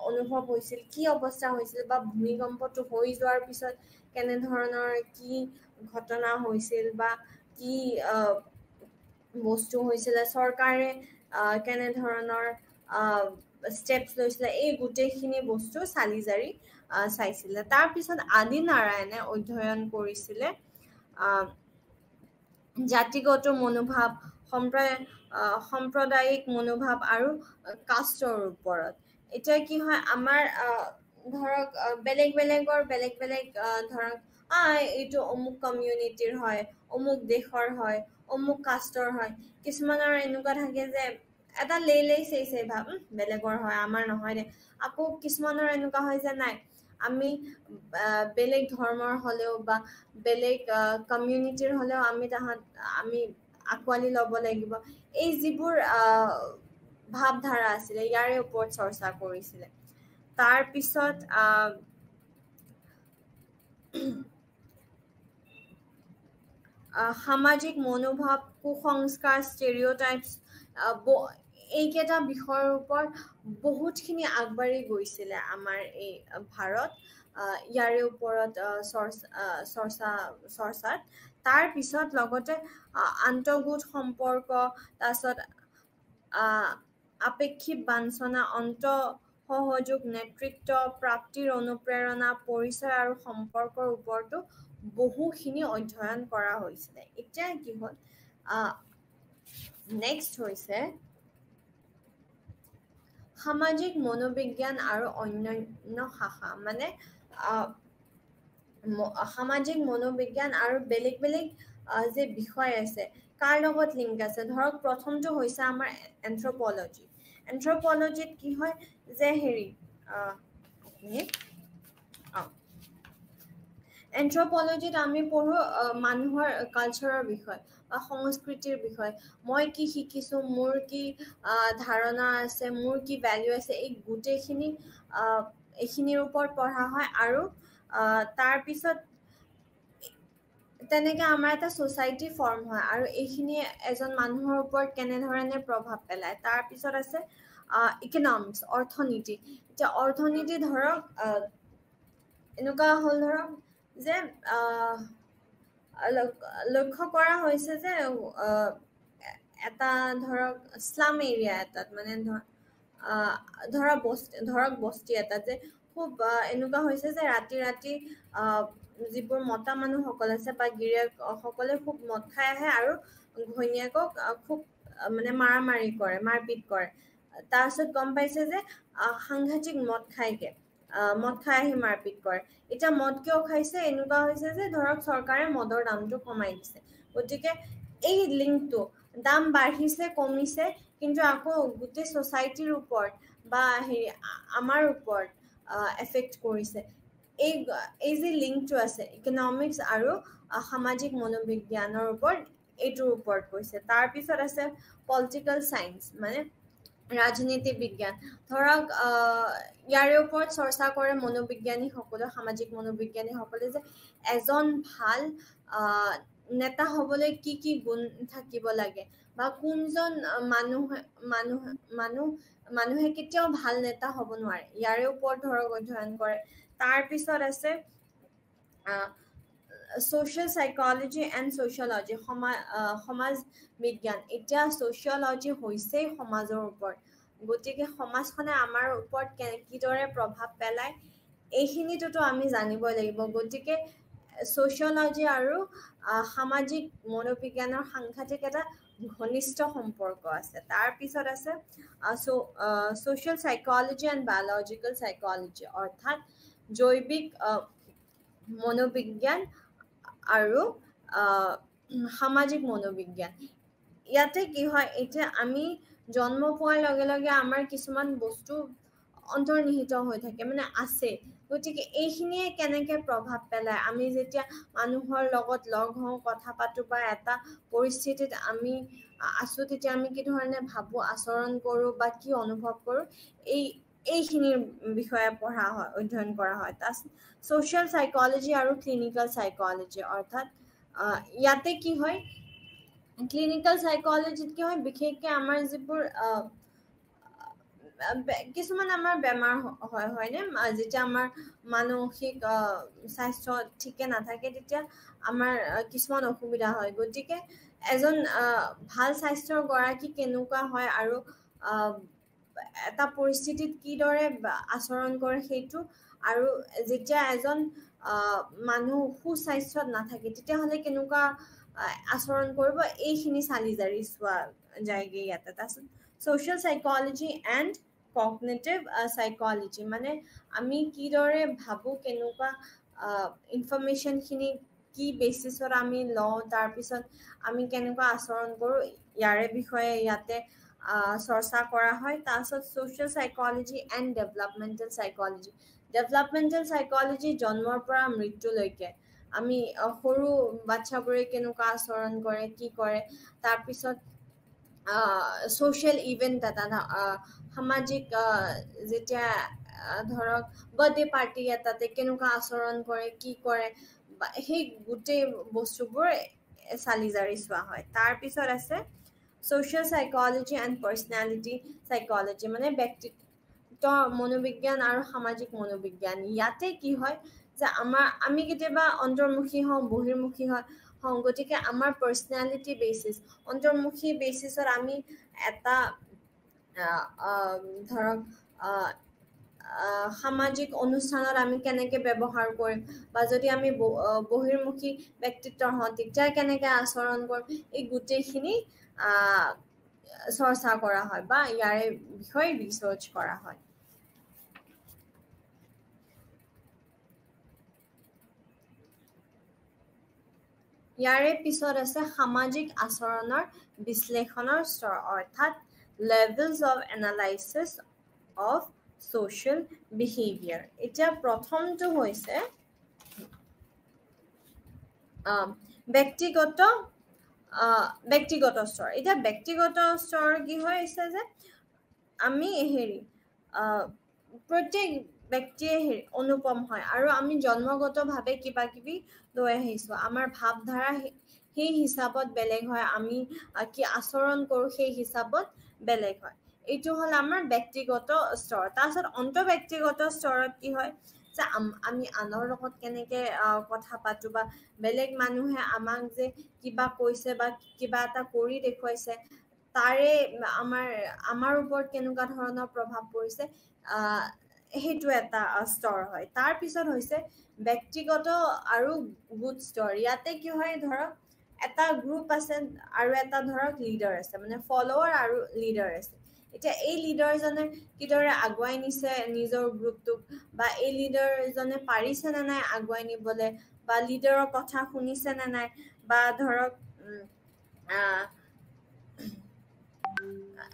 অনুভৱ হৈছিল, কি অৱস্থা হৈছিল, বা ভূমিকম্পটো হৈ যোৱাৰ পিছত কেনেধৰণৰ কি ঘটনা হৈছিল বা কি বস্তু হৈছিলে, চৰকাৰে কেনেধৰণৰ ষ্টেপছ লৈছিলে, এই গোটেইখিনি বস্তু চালি জাৰি চাইছিলে। তাৰপিছত আদি নাৰায়ণে অধ্যয়ন কৰিছিলে জাতিগত মনোভাৱ, সাম্প্ৰদায়িক মনোভাৱ আৰু কাষ্টৰ ওপৰত। এতিয়া কি হয়, আমাৰ ধৰক বেলেগ বেলেগৰ বেলেগ বেলেগ ধৰক এইটো অমুক কমিউনিটিৰ হয়, অমুক দেশৰ হয়, অমুক কাষ্টৰ হয়। কিছুমানৰ এনেকুৱা থাকে যে এটা লেই চেই ভাব, বেলেগৰ হয়, আমাৰ নহয় দে। আকৌ কিছুমানৰ এনেকুৱা হয় যে নাই, আমি বেলেগ ধৰ্মৰ হ'লেও বা বেলেগ কমিউনিটিৰ হ'লেও আমি আঁকোৱালি ল'ব লাগিব। এই যিবোৰ ভাৱধাৰা আছিলে, ইয়াৰে ওপৰত চৰ্চা কৰিছিলে। তাৰপিছত সামাজিক মনোভাৱ, কুসংস্কাৰ, ষ্টেৰিঅ'টাইপছ, এইকেইটা বিষয়ৰ ওপৰত বহুতখিনি আগবাঢ়ি গৈছিলে আমাৰ এই ভাৰত, ইয়াৰে ওপৰত চৰ্চাত। তাৰপিছত লগতে আন্তঃগোট সম্পৰ্ক, তাৰপিছত আপেক্ষিক বাঞ্ছনা, সহযোগ, নেতৃত্ব, প্ৰাপ্তিৰ অনুপ্ৰেৰণা, পৰিচয় আৰু সম্পৰ্কৰ ওপৰতো বহুখিনি অধ্যয়ন কৰা হৈছিলে। এতিয়া কি হ'ল, নেক্সট হৈছে সামাজিক মনোবিজ্ঞান আৰু অন্যান্য শাখা মানে সামাজিক মনোবিজ্ঞান আৰু বেলেগ বেলেগ যে বিষয় আছে কাৰ লগত লিংক আছে ধৰক প্ৰথমটো হৈছে আমাৰ এন্থ্ৰপলজি এন্থ্ৰপলজিত কি হয় যে হেৰি এন্থ্ৰপলজিত আমি পঢ়ো মানুহৰ কালচাৰৰ বিষয় বা সংস্কৃতিৰ বিষয় মই কি শিকিছো মোৰ কি ধাৰণা আছে মোৰ কি ভ্যালু আছে এই গোটেইখিনি এইখিনিৰ ওপৰত পঢ়া হয় আৰু তাৰ পিছত তেনেকে আমাৰ এটা সোসাইটি ফৰ্ম হয় আৰু এইখিনি এজন মানুহৰ ওপৰত কেনে ধৰণে প্ৰভাৱ পেলায় তাৰ পিছত আছে ইকনমিক্স অৰ্থনীতি যে অৰ্থনীতি ধৰক এনেকুৱা হ'ল ধৰক যে লক্ষ্য কৰা হৈছে যে এটা ধৰক স্লাম এৰিয়া এটাত মানে ধৰক বস্তি এটাত যে খুব এনেকুৱা হৈছে যে ৰাতি ৰাতি যিবোৰ মতা মানুহসকল আছে বা গিৰিয়েক সকলে খুব মদ খাই আহে আৰু ঘৈণীয়েকক খুব মানে মাৰামাৰি কৰে মাৰপিট কৰে তাৰপিছত গম পাইছে যে সাংঘাতিক মদ খাই আহি মাৰপিট কৰে এতিয়া মদ কিয় খাইছে এনেকুৱা হৈছে যে ধৰক চৰকাৰে মদৰ দামটো কমাই দিছে গতিকে এই লিংকটো দাম বাঢ়িছে কমিছে কিন্তু আকৌ গোটেই সোসাইটিৰ ওপৰত বা হেৰি আমাৰ ওপৰত এফেক্ট কৰিছে এই যে লিংকটো আছে ইকনমিক্স আৰু সামাজিক মনোবিজ্ঞানৰ ওপৰত এইটোৰ ওপৰত কৈছে তাৰপিছত আছে পলিটিকেল সায়েন্স মানে ৰাজনীতি বিজ্ঞান ধৰক ইয়াৰে ওপৰত চৰ্চা কৰে মনোবিজ্ঞানীসকলে সামাজিক মনোবিজ্ঞানীসকলে যে এজন ভাল নেতা হ'বলৈ কি কি গুণ থাকিব লাগে বা কোনজন মানুহে কেতিয়াও ভাল নেতা হ'ব নোৱাৰে ইয়াৰে ওপৰত ধৰক অধ্যয়ন কৰে তাৰ পিছত আছে social psychology and sociology সমাজ বিজ্ঞান এতিয়া sociology হৈছে সমাজৰ ওপৰত গতিকে সমাজখনে আমাৰ ওপৰত কিদৰে প্ৰভাৱ পেলায় এইখিনিতো আমি জানিবই লাগিব গতিকে sociology আৰু সামাজিক মনোবিজ্ঞানৰ সাংঘাতিক এটা ঘনিষ্ঠ সম্পৰ্ক আছে তাৰ পিছত আছে social psychology and biological psychology অৰ্থাৎ জৈৱিক মনোবিজ্ঞান আৰু সামাজিক মনোবিজ্ঞান ইয়াতে কি হয় এতিয়া আমি জন্ম পোৱাৰ লগে লগে আমাৰ কিছুমান বস্তু অন্তৰ্নিহিত হৈ থাকে মানে আছে গতিকে এইখিনিয়ে কেনেকে প্ৰভাৱ পেলায় আমি যেতিয়া মানুহৰ লগত লগ হওঁ কথা পাতো বা এটা পৰিস্থিতিত আমি আছো তেতিয়া আমি কি ধৰণে ভাবো আচৰণ কৰো বা কি অনুভৱ কৰো এইখিনিৰ বিষয়ে পঢ়া হয় অধ্যয়ন কৰা হয় তাৰপিছত social psychology আৰু clinical psychology অৰ্থাৎ ইয়াতে কি হয় ক্লিনিক্যাল সাইকোলজিত কি হয় বিশেষকৈ আমাৰ যিবোৰ কিছুমান আমাৰ বেমাৰ হয়নে যেতিয়া আমাৰ মানসিক স্বাস্থ্য ঠিকে নাথাকে তেতিয়া আমাৰ কিছুমান অসুবিধা হয় গতিকে এজন ভাল স্বাস্থ্যৰ গৰাকী কেনেকুৱা হয় আৰু এটা পৰিস্থিতিত কিদৰে আচৰণ কৰে সেইটো আৰু যেতিয়া এজন মানুহ সুস্বাস্থ্যত নাথাকে তেতিয়াহ'লে কেনেকুৱা আচৰণ কৰিব এইখিনি চালি জাৰি চোৱা যায়গে ইয়াতে তাৰপিছত social psychology and cognitive psychology মানে আমি কিদৰে ভাবো কেনেকুৱা ইনফৰমেশ্যনখিনি কি বেচিছত আমি লওঁ তাৰপিছত আমি কেনেকুৱা আচৰণ কৰোঁ ইয়াৰে বিষয়ে ইয়াতে চৰ্চা কৰা হয় তাৰপিছত social psychology and developmental psychology জন্মৰ পৰা মৃত্যুলৈকে আমি সৰু বাচ্চাবোৰে কেনেকুৱা আচৰণ কৰে কি কৰে তাৰপিছত social ইভেন্ট এটা সামাজিক যেতিয়া ধৰক বাৰ্থডে পাৰ্টি এটাতে কেনেকুৱা আচৰণ কৰে কি কৰে সেই গোটেই বস্তুবোৰ চালি জাৰি চোৱা হয় তাৰপিছত আছে social psychology and personality psychology মানে ব্যক্তিত্ব মনোবিজ্ঞান আৰু সামাজিক মনোবিজ্ঞান ইয়াতে কি হয় যে আমি কেতিয়াবা অন্তৰ্মুখী হওঁ বহিৰ্মুখী হওঁ গতিকে আমাৰ পাৰ্চনেলিটি বেচিছ অন্তৰ্মুখী বেচিছত আমি এটা ধৰক সামাজিক অনুষ্ঠানত আমি কেনেকৈ ব্যৱহাৰ কৰিম বা যদি আমি বহিৰ্মুখী ব্যক্তিত্বৰ হওঁ তেতিয়া কেনেকৈ আচৰণ কৰিম এই গোটেইখিনি চৰ্চা কৰা হয় বা ইয়াৰে বিষয়ে ৰিচাৰ্চ কৰা হয় ইয়াৰে পিছত আছে সামাজিক আচৰণৰ বিশ্লেষণৰ স্তৰ অৰ্থাৎ levels of analysis of social behavior এতিয়া প্ৰথমটো হৈছে ব্যক্তিগত স্তৰ এতিয়া ব্যক্তিগত স্তৰ কি হৈছে যে আমি হেৰি প্ৰত্যেক ব্যক্তিয়ে অনুপম হয় আৰু আমি জন্মগতভাৱে কিবা কিবি লৈ আহিছো আমাৰ ভাৱধাৰা সেই হিচাপত বেলেগ হয় আমি কি আচৰণ কৰো সেই হিচাপত বেলেগ হয় এইটো হল আমাৰ ব্যক্তিগত স্তৰ তাৰপিছত অন্তঃব্যক্তিগত স্তৰত কি হয় যে আমি আনৰ লগত কেনেকে কথা পাতো বা বেলেগ মানুহে আমাক যে কিবা কৈছে বা কিবা এটা কৰি দেখুৱাইছে তাৰে আমাৰ ওপৰত কেনেকুৱা ধৰণৰ প্ৰভাৱ পৰিছে সেইটো এটা স্তৰ হয় তাৰ পিছত হৈছে ব্যক্তিগত আৰু গোট স্তৰ ইয়াতে কি হয় ধৰক এটা গ্ৰুপ আছে আৰু এটা ধৰক লিডাৰ আছে মানে ফলোৱাৰ আৰু লিডাৰ আছে এতিয়া এই লিডাৰজনে কিদৰে আগুৱাই নিছে নিজৰ গ্ৰুপটোক বা এই লিডাৰজনে পাৰিছে নে নাই আগুৱাই নিবলৈ বা লিডাৰৰ কথা শুনিছে নে নাই বা ধৰক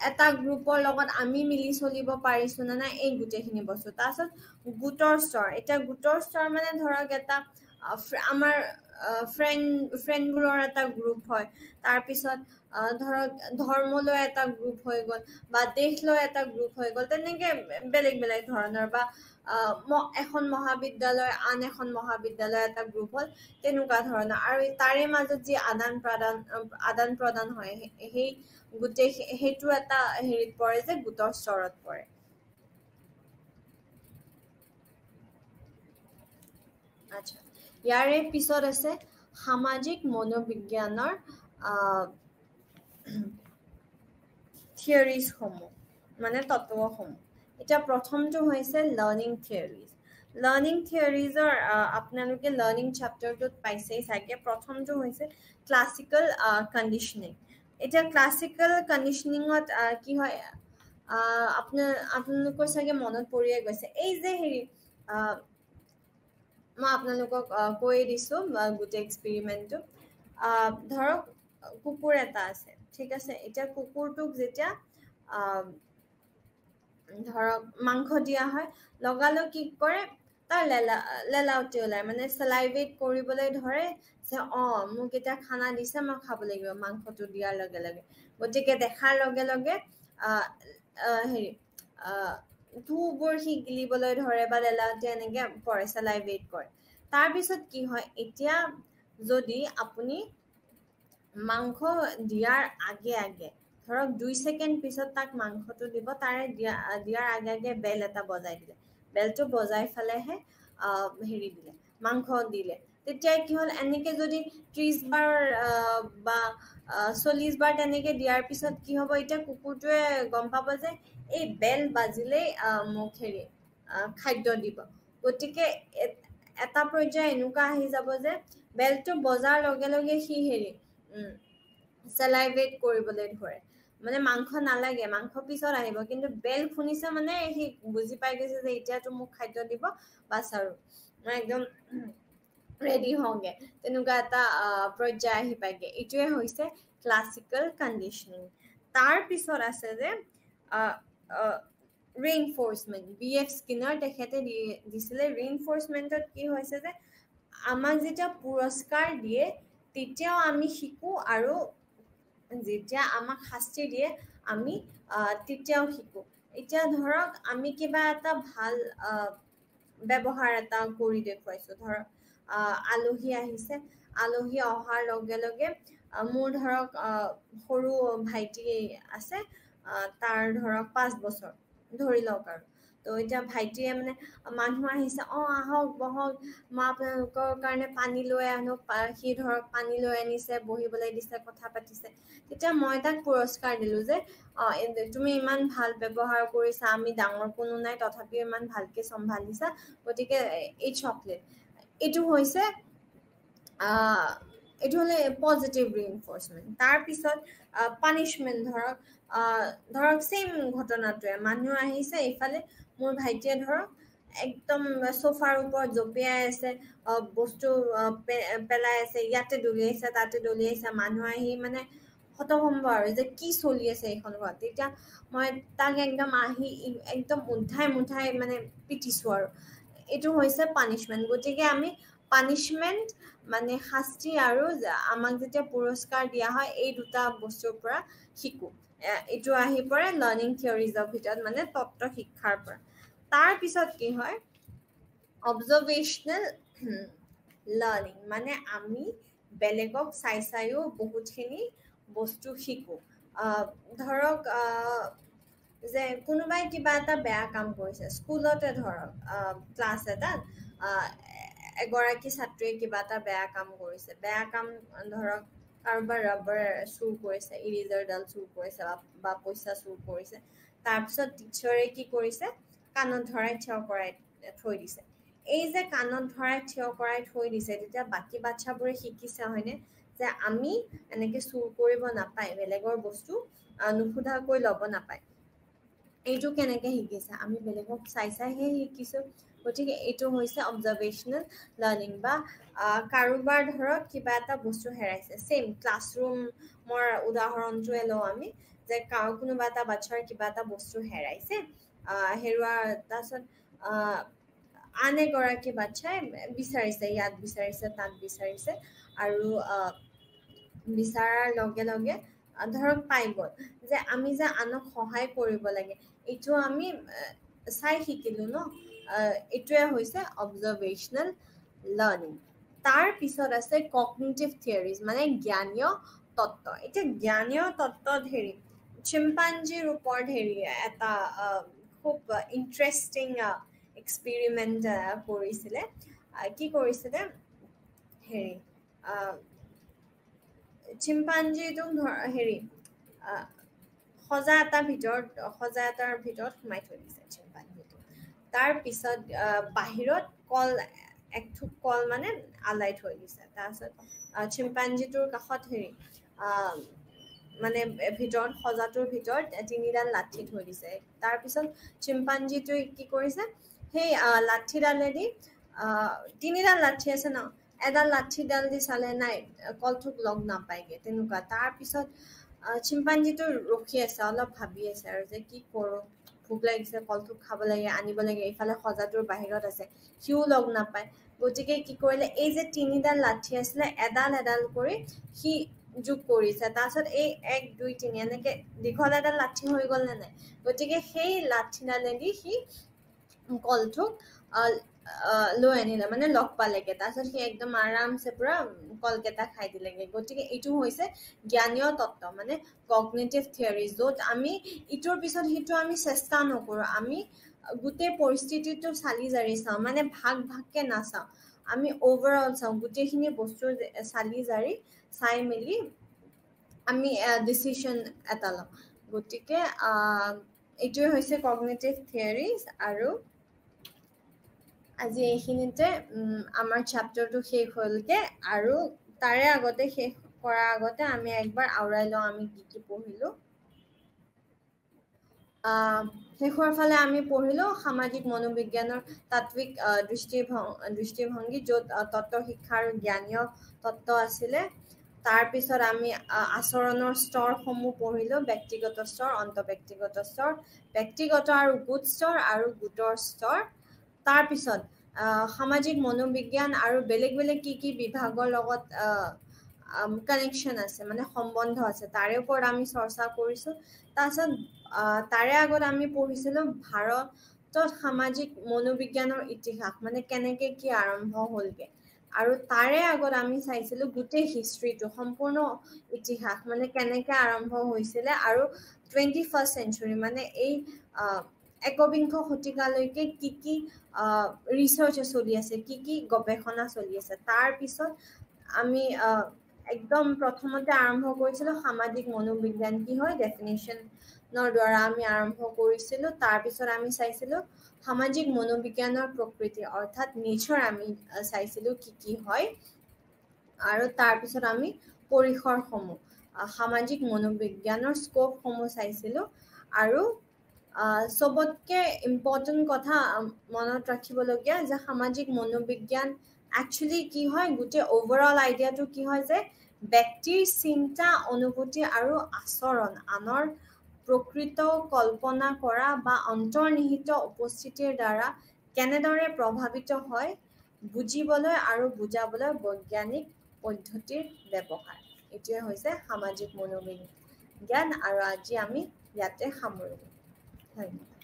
এটা গ্ৰুপৰ লগত আমি মিলি চলিব পাৰিছো নে নাই এই গোটেইখিনি বস্তু তাৰপিছত গোটৰ স্তৰ এতিয়া গোটৰ স্তৰ মানে ধৰক এটা আমাৰ ফ্ৰেণ্ডবোৰৰ এটা গ্ৰুপ হয় তাৰপিছত ধৰক ধৰ্মলৈ এটা গ্ৰুপ হৈ গ'ল বা দেশলৈ এটা গ্ৰুপ হৈ গ'ল তেনেকে বেলেগ বেলেগ ধৰণৰ বা এখন মহাবিদ্যালয় আন এখন মহাবিদ্যালয় এটা গ্ৰুপ হ'ল তেনেকুৱা ধৰণৰ আৰু তাৰে মাজত যি আদান প্ৰদান হয় সেই গোটেই সেইটো এটা হেৰিত পৰে যে গোটৰ স্তৰত পৰে আচ্ছা ইয়াৰে পিছত আছে সামাজিক মনোবিজ্ঞানৰ থিয়ৰিজ সমূহ মানে তত্ত্বসমূহ এতিয়া প্ৰথমটো হৈছে লাৰ্নিং থিয়ৰিজৰ আপোনালোকে লাৰ্নিং চেপ্টাৰটোত পাইছেই চাগে প্ৰথমটো হৈছে ক্লাছিকেল কণ্ডিশ্যনিং এতিয়া ক্লাছিকেল কণ্ডিশ্যনিঙত কি হয় আপোনালোকৰ চাগে মনত পৰিয়ে গৈছে এই যে হেৰি মই আপোনালোকক কৈ দিছো গোটেই এক্সপেৰিমেণ্টটো ধৰক কুকুৰ এটা আছে ঠিক আছে এতিয়া কুকুৰটোক যেতিয়া ধৰক মাংস দিয়া হয় লগালগ কি কৰে তাৰ লেলাউটি ওলাই মানে চেলাইভেট কৰিবলৈ ধৰে যে মোক এতিয়া খানা দিছে মই খাব লাগিব মাংসটো দিয়াৰ লগে লগে গতিকে দেখাৰ লগে লগে হেৰি ধূবোৰ সি গিলিবলৈ ধৰে বা লেলাউটি এনেকে পৰে চেলাইভেট কৰে তাৰপিছত কি হয় এতিয়া যদি আপুনি মাংস দিয়াৰ আগে আগে ধৰক 2 ছেকেণ্ড পিছত তাক মাংসটো দিব তাৰে দিয়াৰ আগে আগে বেল এটা বজাই দিলে বেলটো বজাই ফালেহে হেৰি দিলে মাংস দিলে তেতিয়া কি হ'ল এনেকে যদি 30 বাৰ বা 40 বাৰ তেনেকে দিয়াৰ পিছত কি হ'ব এতিয়া কুকুৰটোৱে গম পাব যে এই বেল বাজিলেই মোক হেৰি খাদ্য দিব গতিকে এটা পৰ্যায় এনেকুৱা আহি যাব যে বেলটো বজাৰ লগে লগে সি হেৰি চেলাইভেট কৰিবলৈ ধৰে মানে মাংস নালাগে মাংস পিছত আহিব কিন্তু বেল শুনিছে মানে সি বুজি পাই গৈছে যে এতিয়াতো মোক খাদ্য দিব বাছ আৰু মই একদম ৰেডি হওঁগে তেনেকুৱা এটা পৰ্যায় আহি পাইগে এইটোৱে হৈছে ক্লাছিকেল কণ্ডিশ্যনিং তাৰ পিছত আছে যে ৰিইনফোৰ্সমেন্ট BF স্কিনাৰ তেখেতে দিছিলে ৰিইনফোৰ্সমেন্টত কি হৈছে যে আমাক যেতিয়া পুৰস্কাৰ দিয়ে তেতিয়াও আমি শিকো আৰু যেতিয়া আমাক শাস্তি দিয়ে আমি তেতিয়াও শিকো এতিয়া ধৰক আমি কিবা এটা ভাল ব্যৱহাৰ এটা কৰি দেখুৱাইছো ধৰক আলহী আহিছে আলহী অহাৰ লগে লগে মোৰ ধৰক সৰু ভাইটি আছে তাৰ ধৰক 5 বছৰ ধৰি লওক আৰু তো এতিয়া ভাইটিয়ে মানে মানুহ আহিছে আহক বহক মই আপোনালোকৰ কাৰণে পানী লৈ আনো সি ধৰক পানী লৈ আনিছে বহিবলৈ দিছে কথা পাতিছে তেতিয়া মই তাক পুৰস্কাৰ দিলো যে তুমি ইমান ভাল ব্যৱহাৰ কৰিছা আমি ডাঙৰ কোনো নাই তথাপিও ইমান ভালকে চম্ভালিছা গতিকে এই চকলেট এইটো হৈছে এইটো হলে পজিটিভ ৰিইনফৰ্চমেন্ট তাৰ পিছত পানিশমেন্ট ধৰক সেম ঘটনাটোৱে মানুহ আহিছে ইফালে মোৰ ভাইটিয়ে ধৰক একদম সোফাৰ ওপৰত জপিয়াই আছে বস্তু পেলাই আছে ইয়াতে দলিয়াইছে তাতে দলিয়াইছে মানুহ আহি মানে হতভম্ব আৰু যে কি চলি আছে এইখন ঘৰত তেতিয়া মই তাক একদম আহি একদম উঠাই মানে পিটিছো আৰু এইটো হৈছে পানিশমেন্ট গতিকে আমি পানিশমেন্ট মানে শাস্তি আৰু আমাক যেতিয়া পুৰস্কাৰ দিয়া হয় এই দুটা বস্তুৰ পৰা শিকো এইটো আহি পৰে লাৰ্নিং থিয়ৰিজৰ ভিতৰত মানে তত্ত্ব শিক্ষাৰ পৰা তাৰ পিছত কি হয় অবজাৰভেশনেল লাৰ্নিং মানে আমি বেলেগক চাইও বহুতখিনি বস্তু শিকো ধৰক যে কোনোবাই কিবা এটা বেয়া কাম কৰিছে স্কুলতে ধৰক ক্লাছ এটাত এগৰাকী ছাত্ৰীয়ে কিবা এটা বেয়া কাম কৰিছে বেয়া কাম ধৰক কাৰোবাৰ ৰাবাৰ চুৰ কৰিছে ইৰেজাৰডাল চুৰ কৰিছে বা পইচা চুৰ কৰিছে তাৰপিছত টিচাৰে কি কৰিছে কাণত ধৰাই থিয় কৰাই থৈ দিছে এই যে কাণত ধৰাই থিয় কৰাই থৈ দিছে তেতিয়া বাকী বাচ্চাবোৰে শিকিছে হয়নে যে আমি এনেকে চুৰ কৰিব নাপায় বেলেগৰ বস্তু নুসুধাকৈ ল'ব নাপায় এইটো কেনেকে শিকিছে আমি বেলেগক চাইহে শিকিছো গতিকে এইটো হৈছে অবজাৰভেশনেল লাৰ্নিং বা কাৰোবাৰ ধৰক কিবা এটা বস্তু হেৰাইছে সেম ক্লাছৰুমৰ উদাহৰণটোৱে লওঁ আমি যে কোনোবা এটা বাচ্চাৰ কিবা এটা বস্তু হেৰাইছে হেৰুৱা তাৰপিছত আন এগৰাকী বাচ্চাই বিচাৰিছে ইয়াত বিচাৰিছে তাত বিচাৰিছে আৰু বিচাৰাৰ লগে লগে ধৰক পাই গ'ল যে আমি যে আনক সহায় কৰিব লাগে এইটো আমি চাই শিকিলো ন এইটোৱে হৈছে অবজাৰভেশনেল লাৰ্নিং তাৰ পিছত আছে কগনিটিভ থিয়ৰিজ মানে জ্ঞানীয় তত্ত্ব এতিয়া জ্ঞানীয় তত্ত্বত চিম্পাঞ্জিৰ ওপৰত এটা খুব ইণ্টাৰেষ্টিং এক্সপেৰিমেণ্ট কৰিছিলে কি কৰিছিলে চিম্পাঞ্জিটো সজা এটাৰ ভিতৰত সোমাই থৈ দিছে চিম্পাঞ্জিটো তাৰ পিছত বাহিৰত একথুক কল মানে আলাই থৈ দিছে তাৰপিছত চিম্পাঞ্জিটোৰ কাষত মানে ভিতৰত সজাটোৰ ভিতৰত তিনিডাল লাঠি থৈ দিছে তাৰপিছত চিম্পাঞ্জিটোৱে কি কৰিছে সেই লাঠিডালেদি তিনিডাল লাঠি আছে ন এডাল লাঠিডাল দি চালে নাই কলথুক লগ নাপায়গে তেনেকুৱা তাৰপিছত চিম্পাঞ্জিটো ৰখি আছে অলপ ভাবি আছে আৰু যে কি কৰো ভোক লাগিছে কলথুক খাব লাগে আনিব লাগে এইফালে সজাটোৰ বাহিৰত আছে সিও লগ নাপায় গতিকে কি কৰিলে এই যে তিনিডাল লাঠি আছিলে এডাল কৰি সি যোগ কৰিছে তাৰপিছত এই 1 2 3 এনেকে দীঘল এডাল লাঠি হৈ গ'ল নে নাই গতিকে সেই লাঠিডালেদি সি কলথুক লৈ আনিলে মানে লগ পালেগে তাৰপিছত সি একদম আৰামছে পুৰা কলকেইটা খাই দিলেগে গতিকে এইটো হৈছে জ্ঞানীয় তত্ত্ব মানে কগনিটিভ থিয়ৰি য'ত আমি ইটোৰ পিছত সিটো আমি চেষ্টা নকৰো আমি গোটেই পৰিস্থিতিটো চালি জাৰি চাওঁ মানে ভাগকে নাচাওঁ আমি ওভাৰঅল চাওঁ গোটেইখিনি বস্তু চালি জাৰি চাই মেলি আমি ডিচিশ্যন এটা লওঁ গতিকে এইটোৱে হৈছে কগনিটিভ থিয়ৰিজ আৰু আজি এইখিনিতে আমাৰ চেপ্টাৰটো শেষ হ'লগে আৰু তাৰে আগতে শেষ কৰাৰ আগতে আমি একবাৰ আওৰাই লওঁ আমি কি পঢ়িলো শেষৰ ফালে আমি পঢ়িলো সামাজিক মনোবিজ্ঞানৰ তাত্বিক দৃষ্টিভংগী য'ত তত্ত্ব শিক্ষা আৰু জ্ঞানীয় তত্ত্ব আছিলে তাৰপিছত আমি আচৰণৰ স্তৰসমূহ পঢ়িলো ব্যক্তিগত স্তৰ অন্তঃব্যক্তিগত স্তৰ ব্যক্তিগত আৰু গোট স্তৰ আৰু গোটৰ স্তৰ তাৰপিছত সামাজিক মনোবিজ্ঞান আৰু বেলেগ কি বিভাগৰ লগত কানেকশ্যন আছে মানে সম্বন্ধ আছে তাৰে ওপৰত আমি চৰ্চা কৰিছো তাৰপিছত তাৰে আগত আমি পঢ়িছিলো ভাৰতত সামাজিক মনোবিজ্ঞানৰ ইতিহাস মানে কেনেকে কি আৰম্ভ হ'লগে আৰু তাৰে আগত আমি চাইছিলো গোটেই হিষ্ট্ৰীটো সম্পূৰ্ণ ইতিহাস মানে কেনেকে আৰম্ভ হৈছিলে আৰু 21st century মানে এই একবিংশ শতিকালৈকে কি ৰিচাৰ্চ চলি আছে কি গৱেষণা চলি আছে তাৰ পিছত আমি একদম প্ৰথমতে আৰম্ভ কৰিছিলো সামাজিক মনোবিজ্ঞান কি হয় ডেফিনেশ্যনৰ দ্বাৰা আমি আৰম্ভ কৰিছিলো তাৰ পিছত আমি চাইছিলো সামাজিক মনোবিজ্ঞানৰ প্ৰকৃতি অৰ্থাৎ নেচাৰ আমি চাইছিলো কি হয় আৰু তাৰপিছত আমি পৰিসৰসমূহ সামাজিক মনোবিজ্ঞানৰ স্কোপসমূহ চাইছিলোঁ আৰু চবতকে ইম্পৰ্টেণ্ট কথা মনত ৰাখিবলগীয়া যে সামাজিক মনোবিজ্ঞান একচুৱেলি কি হয় গোটেই অভাৰঅল আইডিয়াটো কি হয় যে ব্যক্তিৰ চিন্তা অনুভূতি আৰু আচৰণ আনৰ প্ৰকৃত কল্পনা কৰা বা অন্তৰ্নিহিত উপস্থিতিৰ দ্বাৰা কেনেদৰে প্ৰভাৱিত হয় বুজিবলৈ আৰু বুজাবলৈ বৈজ্ঞানিক পদ্ধতিৰ ব্যৱহাৰ এইটোৱে হৈছে সামাজিক মনোবিজ্ঞান আৰু আজি আমি ইয়াতে সামৰিম ধন্যবাদ